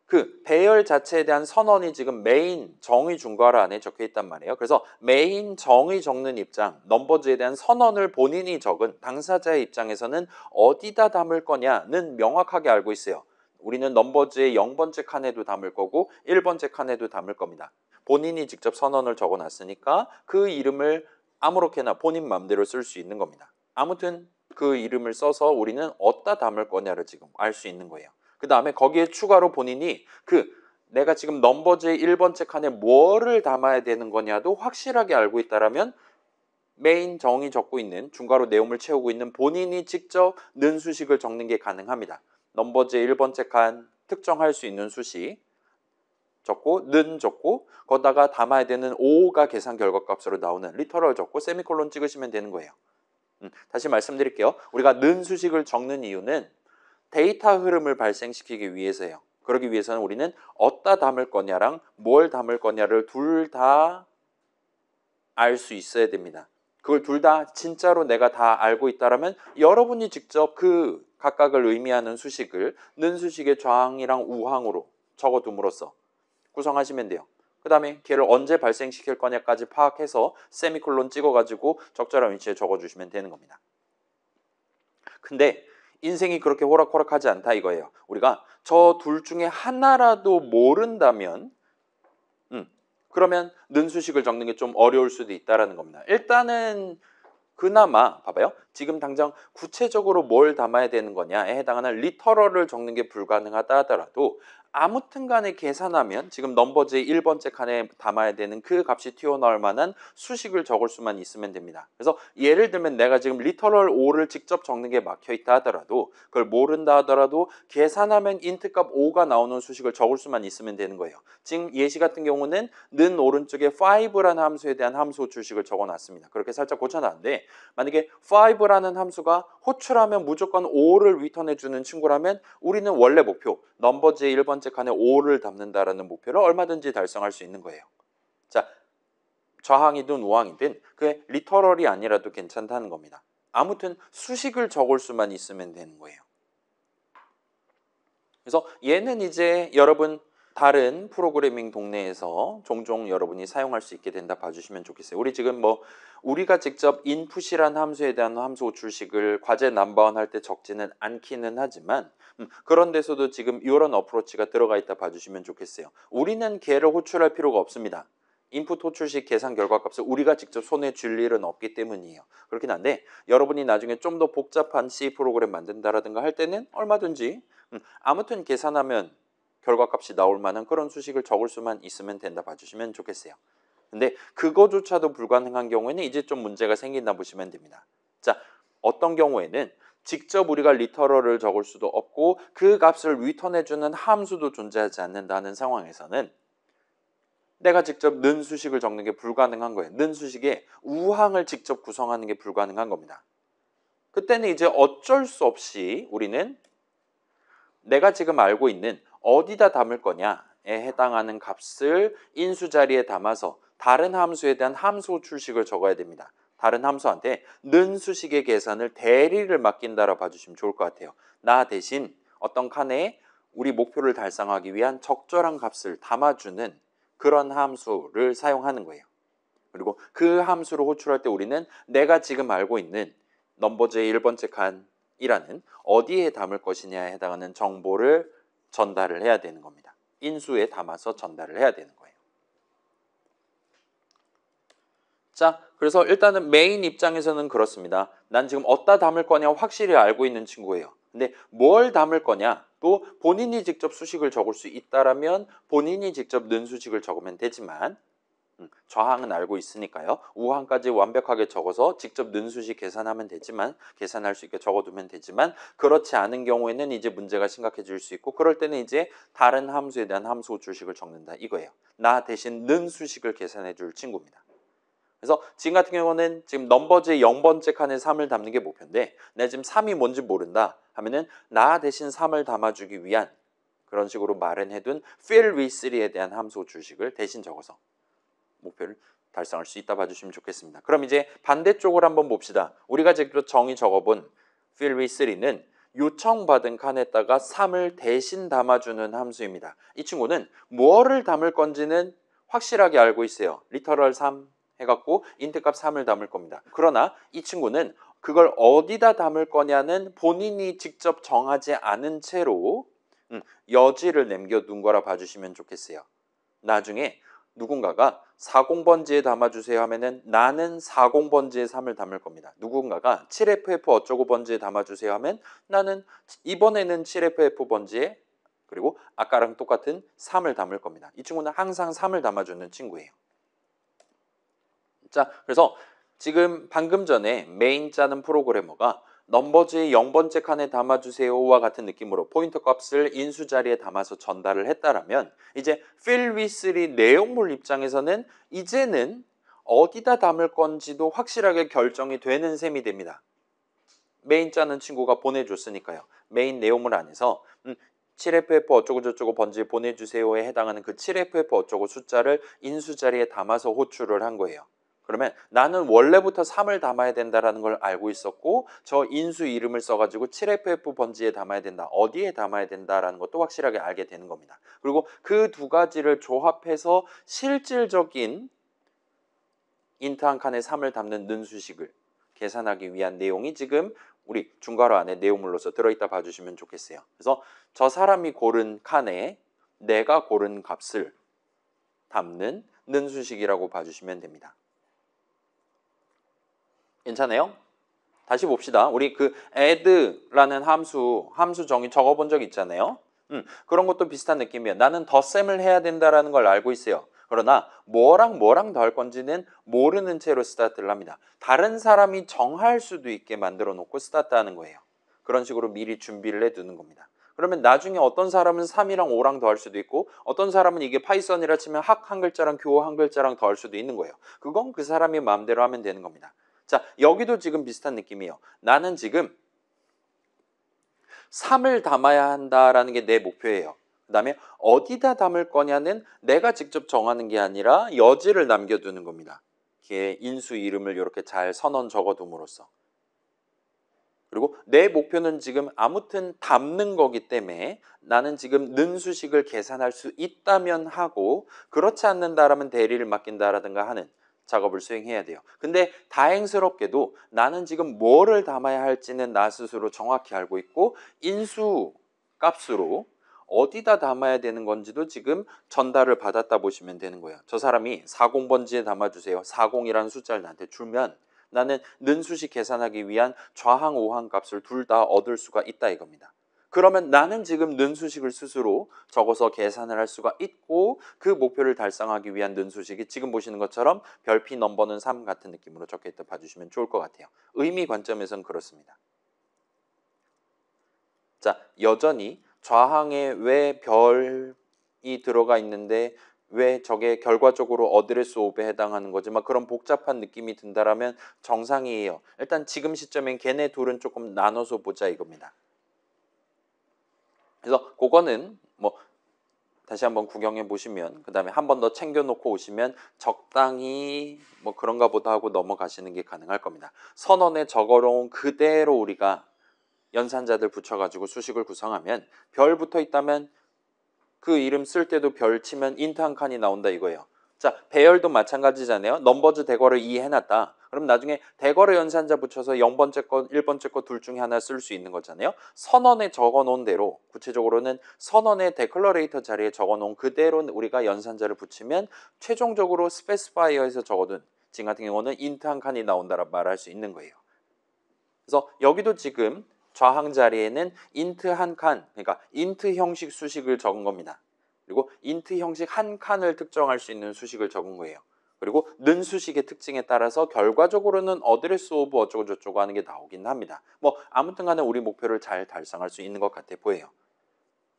그 배열 자체에 대한 선언이 지금 메인 정의 중괄호 안에 적혀 있단 말이에요. 그래서 메인 정의 적는 입장, 넘버즈에 대한 선언을 본인이 적은 당사자의 입장에서는 어디다 담을 거냐는 명확하게 알고 있어요. 우리는 넘버즈의 0번째 칸에도 담을 거고 1번째 칸에도 담을 겁니다. 본인이 직접 선언을 적어놨으니까 그 이름을 아무렇게나 본인 마음대로 쓸 수 있는 겁니다. 아무튼 그 이름을 써서 우리는 어디다 담을 거냐를 지금 알 수 있는 거예요. 그 다음에 거기에 추가로 본인이 그 내가 지금 넘버즈의 1번째 칸에 뭐를 담아야 되는 거냐도 확실하게 알고 있다라면 메인 정의 적고 있는 중괄호 내용물 채우고 있는 본인이 직접 는 수식을 적는 게 가능합니다. 넘버즈의 1번째 칸 특정할 수 있는 수식 적고 는 적고 거기다가 담아야 되는 5가 계산 결과값으로 나오는 리터럴 적고 세미콜론 찍으시면 되는 거예요. 다시 말씀드릴게요. 우리가 는 수식을 적는 이유는 데이터 흐름을 발생시키기 위해서예요. 그러기 위해서는 우리는 어디다 담을 거냐랑 뭘 담을 거냐를 둘 다 알 수 있어야 됩니다. 그걸 둘 다 진짜로 내가 다 알고 있다라면 여러분이 직접 그 각각을 의미하는 수식을 는 수식의 좌항이랑 우항으로 적어둠으로써 구성하시면 돼요. 그 다음에 걔를 언제 발생시킬 거냐까지 파악해서 세미콜론 찍어가지고 적절한 위치에 적어주시면 되는 겁니다. 근데 인생이 그렇게 호락호락하지 않다 이거예요. 우리가 저 둘 중에 하나라도 모른다면 그러면 는 수식을 적는 게 좀 어려울 수도 있다는 겁니다. 일단은 그나마 봐봐요. 지금 당장 구체적으로 뭘 담아야 되는 거냐에 해당하는 리터럴을 적는 게 불가능하다 하더라도 아무튼 간에 계산하면 지금 넘버즈의 1번째 칸에 담아야 되는 그 값이 튀어나올 만한 수식을 적을 수만 있으면 됩니다. 그래서 예를 들면 내가 지금 리터럴 5를 직접 적는 게 막혀 있다 하더라도 그걸 모른다 하더라도 계산하면 인트 값 5가 나오는 수식을 적을 수만 있으면 되는 거예요. 지금 예시 같은 경우는 는 오른쪽에 5라는 함수에 대한 함수 호출식을 적어놨습니다. 그렇게 살짝 고쳐놨는데 만약에 5라는 함수가 호출하면 무조건 5를 리턴해주는 친구라면 우리는 원래 목표 넘버즈의 1번째 칸에 5를 담는다라는 목표를 얼마든지 달성할 수 있는 거예요. 자, 좌항이든 우항이든 그게 리터럴이 아니라도 괜찮다는 겁니다. 아무튼 수식을 적을 수만 있으면 되는 거예요. 그래서 얘는 이제 여러분 다른 프로그래밍 동네에서 종종 여러분이 사용할 수 있게 된다 봐주시면 좋겠어요. 우리 지금 우리가 직접 input이란 함수에 대한 함수 호출식을 과제 넘버원 할 때 적지는 않기는 하지만 그런 데서도 지금 이런 어프로치가 들어가 있다 봐주시면 좋겠어요. 우리는 걔를 호출할 필요가 없습니다. 인풋 호출식 계산 결과값을 우리가 직접 손에 쥘 일은 없기 때문이에요. 그렇긴 한데 여러분이 나중에 좀 더 복잡한 C 프로그램 만든다라든가 할 때는 얼마든지 아무튼 계산하면 결과값이 나올 만한 그런 수식을 적을 수만 있으면 된다 봐주시면 좋겠어요. 근데 그거조차도 불가능한 경우에는 이제 좀 문제가 생긴다 보시면 됩니다. 자, 어떤 경우에는 직접 우리가 리터럴을 적을 수도 없고 그 값을 리턴해주는 함수도 존재하지 않는다는 상황에서는 내가 직접 는 수식을 적는 게 불가능한 거예요. 는 수식의 우항을 직접 구성하는 게 불가능한 겁니다. 그때는 이제 어쩔 수 없이 우리는 내가 지금 알고 있는 어디다 담을 거냐에 해당하는 값을 인수 자리에 담아서 다른 함수에 대한 함수 호출식을 적어야 됩니다. 다른 함수한테 는 수식의 계산을 대리를 맡긴다라 봐주시면 좋을 것 같아요. 나 대신 어떤 칸에 우리 목표를 달성하기 위한 적절한 값을 담아주는 그런 함수를 사용하는 거예요. 그리고 그 함수를 호출할 때 우리는 내가 지금 알고 있는 넘버즈의 1번째 칸이라는 어디에 담을 것이냐에 해당하는 정보를 전달을 해야 되는 겁니다. 인수에 담아서 전달을 해야 되는 거예요. 자, 그래서 일단은 메인 입장에서는 그렇습니다. 난 지금 어디다 담을 거냐 확실히 알고 있는 친구예요. 근데 뭘 담을 거냐 또 본인이 직접 수식을 적을 수 있다라면 본인이 직접 는 수식을 적으면 되지만 좌항은 알고 있으니까요. 우항까지 완벽하게 적어서 직접 는 수식 계산하면 되지만 계산할 수 있게 적어두면 되지만 그렇지 않은 경우에는 이제 문제가 심각해질 수 있고 그럴 때는 이제 다른 함수에 대한 함수 호출식을 적는다 이거예요. 나 대신 는 수식을 계산해 줄 친구입니다. 그래서 지금 같은 경우는 지금 넘버즈의 0번째 칸에 3을 담는 게 목표인데 내가 지금 3이 뭔지 모른다 하면은 나 대신 3을 담아주기 위한 그런 식으로 마련해둔 fill with 3에 대한 함수 호출식을 대신 적어서 목표를 달성할 수 있다 봐주시면 좋겠습니다. 그럼 이제 반대쪽을 한번 봅시다. 우리가 지금 정의 적어본 fill with 3는 요청받은 칸에다가 3을 대신 담아주는 함수입니다. 이 친구는 뭐를 담을 건지는 확실하게 알고 있어요. 리터럴 3 해갖고 인트값 3을 담을 겁니다. 그러나 이 친구는 그걸 어디다 담을 거냐는 본인이 직접 정하지 않은 채로 여지를 남겨둔 거라 봐주시면 좋겠어요. 나중에 누군가가 40번지에 담아주세요 하면은 나는 40번지에 3을 담을 겁니다. 누군가가 7FF 어쩌고 번지에 담아주세요 하면 나는 이번에는 7FF 번지에 그리고 아까랑 똑같은 3을 담을 겁니다. 이 친구는 항상 3을 담아주는 친구예요. 자, 그래서 지금 방금 전에 메인 짜는 프로그래머가 넘버즈의 0번째 칸에 담아주세요와 같은 느낌으로 포인터 값을 인수 자리에 담아서 전달을 했다라면 이제 fill with의 내용물 입장에서는 이제는 어디다 담을 건지도 확실하게 결정이 되는 셈이 됩니다. 메인 짜는 친구가 보내줬으니까요. 메인 내용물 안에서 7FF 어쩌고저쩌고 번지 보내주세요에 해당하는 그 7FF 어쩌고 숫자를 인수 자리에 담아서 호출을 한 거예요. 그러면 나는 원래부터 3을 담아야 된다는 걸 알고 있었고 저 인수 이름을 써가지고 7FF 번지에 담아야 된다. 어디에 담아야 된다라는 것도 확실하게 알게 되는 겁니다. 그리고 그 두 가지를 조합해서 실질적인 인트 한 칸에 3을 담는 는수식을 계산하기 위한 내용이 지금 우리 중괄호 안에 내용물로서 들어있다 봐주시면 좋겠어요. 그래서 저 사람이 고른 칸에 내가 고른 값을 담는 는수식이라고 봐주시면 됩니다. 괜찮아요? 다시 봅시다. 우리 그 add라는 함수 정의 적어본 적 있잖아요. 그런 것도 비슷한 느낌이에요. 나는 덧셈을 해야 된다는 걸 알고 있어요. 그러나 뭐랑 더할 건지는 모르는 채로 스타트를 합니다. 다른 사람이 정할 수도 있게 만들어 놓고 스타트하는 거예요. 그런 식으로 미리 준비를 해두는 겁니다. 그러면 나중에 어떤 사람은 3이랑 5랑 더할 수도 있고 어떤 사람은 이게 파이썬이라 치면 학 한 글자랑 교호 한 글자랑 더할 수도 있는 거예요. 그건 그 사람이 마음대로 하면 되는 겁니다. 자, 여기도 지금 비슷한 느낌이에요. 나는 지금 3을 담아야 한다라는 게 내 목표예요. 그 다음에 어디다 담을 거냐는 내가 직접 정하는 게 아니라 여지를 남겨두는 겁니다. 걔 인수 이름을 이렇게 잘 선언 적어둠으로써. 그리고 내 목표는 지금 아무튼 담는 거기 때문에 나는 지금 는수식을 계산할 수 있다면 하고 그렇지 않는다라면 대리를 맡긴다라든가 하는 작업을 수행해야 돼요. 근데 다행스럽게도 나는 지금 뭐를 담아야 할지는 나 스스로 정확히 알고 있고 인수 값으로 어디다 담아야 되는 건지도 지금 전달을 받았다 보시면 되는 거예요. 저 사람이 40번지에 담아주세요. 40이라는 숫자를 나한테 주면 나는 는수식 계산하기 위한 좌항, 우항 값을 둘 다 얻을 수가 있다 이겁니다. 그러면 나는 지금 는수식을 스스로 적어서 계산을 할 수가 있고 그 목표를 달성하기 위한 는수식이 지금 보시는 것처럼 별피 넘버는 3 같은 느낌으로 적혀있다 봐주시면 좋을 것 같아요. 의미 관점에서는 그렇습니다. 자, 여전히 좌항에 왜 별이 들어가 있는데 왜 저게 결과적으로 어드레스 오브에 해당하는 거지? 막 그런 복잡한 느낌이 든다라면 정상이에요. 일단 지금 시점엔 걔네 둘은 조금 나눠서 보자 이겁니다. 그래서 그거는 뭐 다시 한번 구경해 보시면 그 다음에 한 번 더 챙겨놓고 오시면 적당히 뭐 그런가 보다 하고 넘어가시는 게 가능할 겁니다. 선언에 적어놓은 그대로 우리가 연산자들 붙여가지고 수식을 구성하면 별 붙어 있다면 그 이름 쓸 때도 별 치면 인트 한 칸이 나온다 이거예요. 자, 배열도 마찬가지잖아요. 넘버즈 대괄호 2 해놨다. 그럼 나중에 대괄호 연산자 붙여서 0번째 거, 1번째 거 둘 중에 하나 쓸 수 있는 거잖아요. 선언에 적어놓은 대로 구체적으로는 선언의 데클러레이터 자리에 적어놓은 그대로 우리가 연산자를 붙이면 최종적으로 스페시파이어에서 적어둔 지금 같은 경우는 인트 한 칸이 나온다라 말할 수 있는 거예요. 그래서 여기도 지금 좌항 자리에는 인트 한 칸, 그러니까 인트 형식 수식을 적은 겁니다. 그리고 인트 형식 한 칸을 특정할 수 있는 수식을 적은 거예요. 그리고 는 수식의 특징에 따라서 결과적으로는 어드레스 오브 어쩌고 저쩌고 하는 게 나오긴 합니다. 뭐 아무튼 간에 우리 목표를 잘 달성할 수 있는 것 같아 보여요.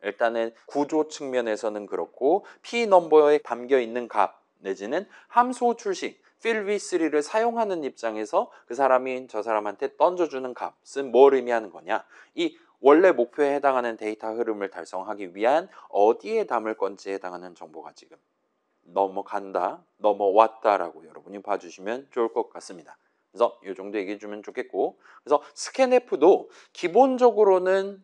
일단은 구조 측면에서는 그렇고 P 넘버에 담겨 있는 값 내지는 함수 호출식 fill with3를 사용하는 입장에서 그 사람이 저 사람한테 던져주는 값은 뭘 의미하는 거냐? 이 원래 목표에 해당하는 데이터 흐름을 달성하기 위한 어디에 담을 건지에 해당하는 정보가 지금 넘어간다, 넘어왔다라고 여러분이 봐주시면 좋을 것 같습니다. 그래서 이 정도 얘기해 주면 좋겠고, 그래서 스캔F도 기본적으로는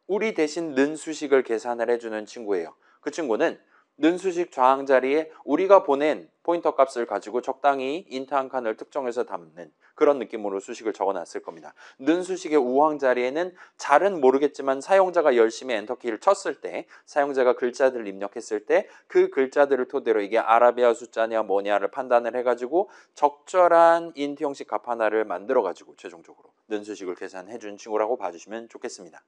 우리 대신 는수식을 계산을 해주는 친구예요. 그 친구는 는수식 좌항 자리에 우리가 보낸 포인터 값을 가지고 적당히 인트 한 칸을 특정해서 담는 그런 느낌으로 수식을 적어놨을 겁니다. 는수식의 우항 자리에는 잘은 모르겠지만 사용자가 열심히 엔터키를 쳤을 때 사용자가 글자들을 입력했을 때 그 글자들을 토대로 이게 아라비아 숫자냐 뭐냐를 판단을 해가지고 적절한 인트 형식 값 하나를 만들어가지고 최종적으로 는수식을 계산해 준 친구라고 봐주시면 좋겠습니다.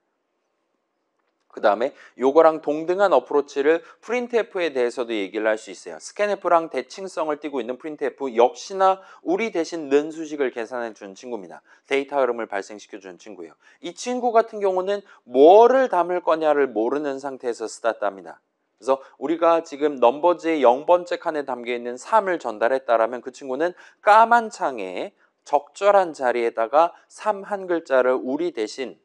그 다음에 요거랑 동등한 어프로치를 프린트F에 대해서도 얘기를 할 수 있어요. 스캔F랑 대칭성을 띠고 있는 프린트F 역시나 우리 대신 는 수식을 계산해 주는 친구입니다. 데이터 흐름을 발생시켜 주는 친구예요. 이 친구 같은 경우는 뭐를 담을 거냐를 모르는 상태에서 스타트합니다. 그래서 우리가 지금 넘버즈의 0번째 칸에 담겨있는 3을 전달했다라면 그 친구는 까만 창에 적절한 자리에다가 3 한 글자를 우리 대신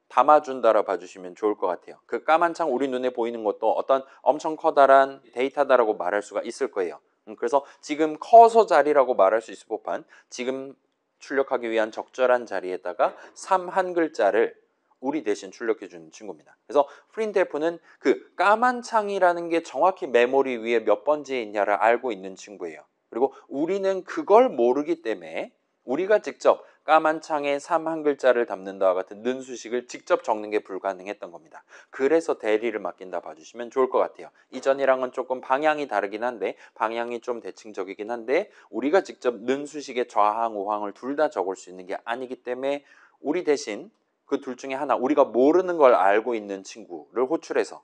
담아준다라 봐주시면 좋을 것 같아요. 그 까만 창 우리 눈에 보이는 것도 어떤 엄청 커다란 데이터다라고 말할 수가 있을 거예요. 그래서 지금 커서 자리라고 말할 수 있을 법한 지금 출력하기 위한 적절한 자리에다가 3 한 글자를 우리 대신 출력해 주는 친구입니다. 그래서 printf는 그 까만 창이라는 게 정확히 메모리 위에 몇 번째에 있냐를 알고 있는 친구예요. 그리고 우리는 그걸 모르기 때문에 우리가 직접 까만 창에 3 한 글자를 담는다와 같은 는 수식을 직접 적는 게 불가능했던 겁니다. 그래서 대리를 맡긴다 봐주시면 좋을 것 같아요. 이전이랑은 조금 방향이 다르긴 한데 방향이 좀 대칭적이긴 한데 우리가 직접 는 수식의 좌항, 우항을 둘 다 적을 수 있는 게 아니기 때문에 우리 대신 그 둘 중에 하나 우리가 모르는 걸 알고 있는 친구를 호출해서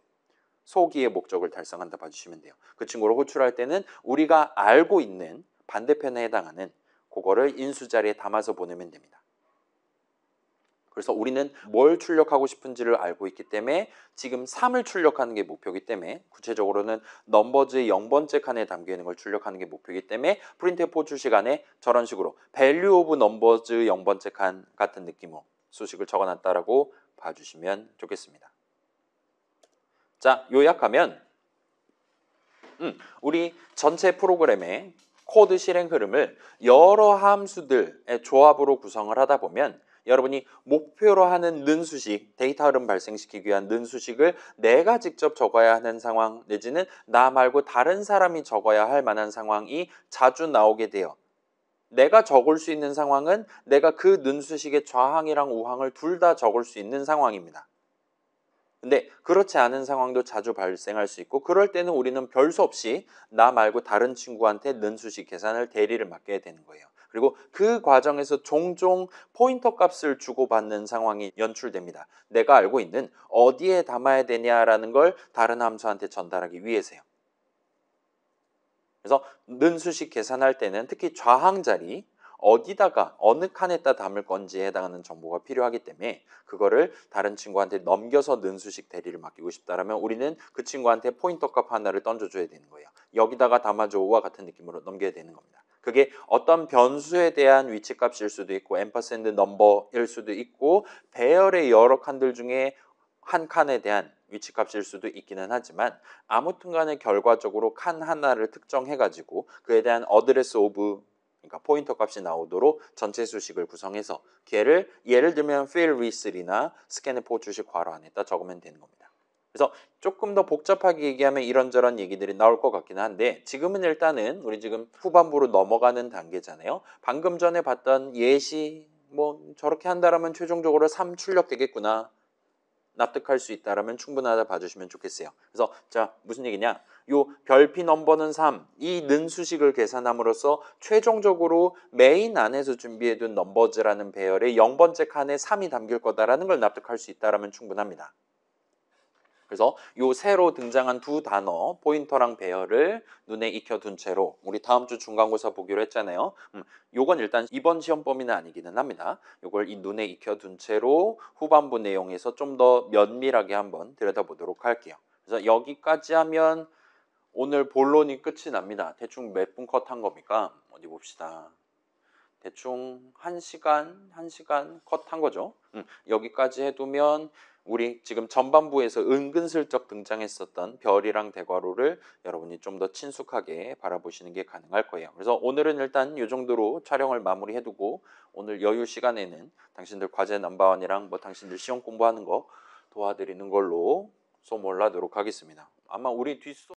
소기의 목적을 달성한다 봐주시면 돼요. 그 친구를 호출할 때는 우리가 알고 있는 반대편에 해당하는 그거를 인수 자리에 담아서 보내면 됩니다. 그래서 우리는 뭘 출력하고 싶은지를 알고 있기 때문에 지금 3을 출력하는 게 목표이기 때문에 구체적으로는 넘버즈의 0번째 칸에 담겨있는 걸 출력하는 게 목표이기 때문에 프린트F 출시간에 저런 식으로 value of numbers 0번째 칸 같은 느낌으로 수식을 적어놨다라고 봐주시면 좋겠습니다. 자, 요약하면 우리 전체 프로그램의 코드 실행 흐름을 여러 함수들의 조합으로 구성을 하다 보면 여러분이 목표로 하는 는 수식, 데이터 흐름 발생시키기 위한 는 수식을 내가 직접 적어야 하는 상황 내지는 나 말고 다른 사람이 적어야 할 만한 상황이 자주 나오게 돼요. 내가 적을 수 있는 상황은 내가 그 는 수식의 좌항이랑 우항을 둘 다 적을 수 있는 상황입니다. 근데 그렇지 않은 상황도 자주 발생할 수 있고 그럴 때는 우리는 별 수 없이 나 말고 다른 친구한테 는 수식 계산을 대리를 맡게 되는 거예요. 그리고 그 과정에서 종종 포인터 값을 주고받는 상황이 연출됩니다. 내가 알고 있는 어디에 담아야 되냐라는 걸 다른 함수한테 전달하기 위해서요. 그래서 는 수식 계산할 때는 특히 좌항 자리 어디다가 어느 칸에다 담을 건지에 해당하는 정보가 필요하기 때문에 그거를 다른 친구한테 넘겨서 는 수식 대리를 맡기고 싶다라면 우리는 그 친구한테 포인터 값 하나를 던져줘야 되는 거예요. 여기다가 담아줘와 같은 느낌으로 넘겨야 되는 겁니다. 그게 어떤 변수에 대한 위치값일 수도 있고 앰퍼샌드 넘버일 수도 있고 배열의 여러 칸들 중에 한 칸에 대한 위치값일 수도 있기는 하지만 아무튼 간에 결과적으로 칸 하나를 특정해가지고 그에 대한 어드레스 오브 그러니까 포인터 값이 나오도록 전체 수식을 구성해서 걔를 예를 들면 fill with나 scanf 주식 괄호 안에다 적으면 되는 겁니다. 그래서 조금 더 복잡하게 얘기하면 이런저런 얘기들이 나올 것 같긴 한데 지금은 일단은 우리 지금 후반부로 넘어가는 단계잖아요. 방금 전에 봤던 예시 뭐 저렇게 한다라면 최종적으로 3 출력되겠구나. 납득할 수 있다라면 충분하다 봐주시면 좋겠어요. 그래서 자 무슨 얘기냐? 요 별피 넘버는 3, 이 는 수식을 계산함으로써 최종적으로 메인 안에서 준비해둔 넘버즈라는 배열의 0번째 칸에 3이 담길 거다라는 걸 납득할 수 있다라면 충분합니다. 그래서 요 새로 등장한 두 단어 포인터랑 배열을 눈에 익혀둔 채로 우리 다음 주 중간고사 보기로 했잖아요. 요건 일단 이번 시험 범위는 아니기는 합니다. 요걸 이 눈에 익혀둔 채로 후반부 내용에서 좀 더 면밀하게 한번 들여다보도록 할게요. 그래서 여기까지 하면 오늘 본론이 끝이 납니다. 대충 몇 분 컷한 겁니까? 어디 봅시다. 대충 1시간 컷한 거죠. 여기까지 해두면 우리 지금 전반부에서 은근슬쩍 등장했었던 별이랑 대괄호를 여러분이 좀 더 친숙하게 바라보시는 게 가능할 거예요. 그래서 오늘은 일단 이 정도로 촬영을 마무리해두고 오늘 여유 시간에는 당신들 과제 넘버원이랑 뭐 당신들 시험 공부하는 거 도와드리는 걸로 소몰라도록 하겠습니다. 아마 우리 뒷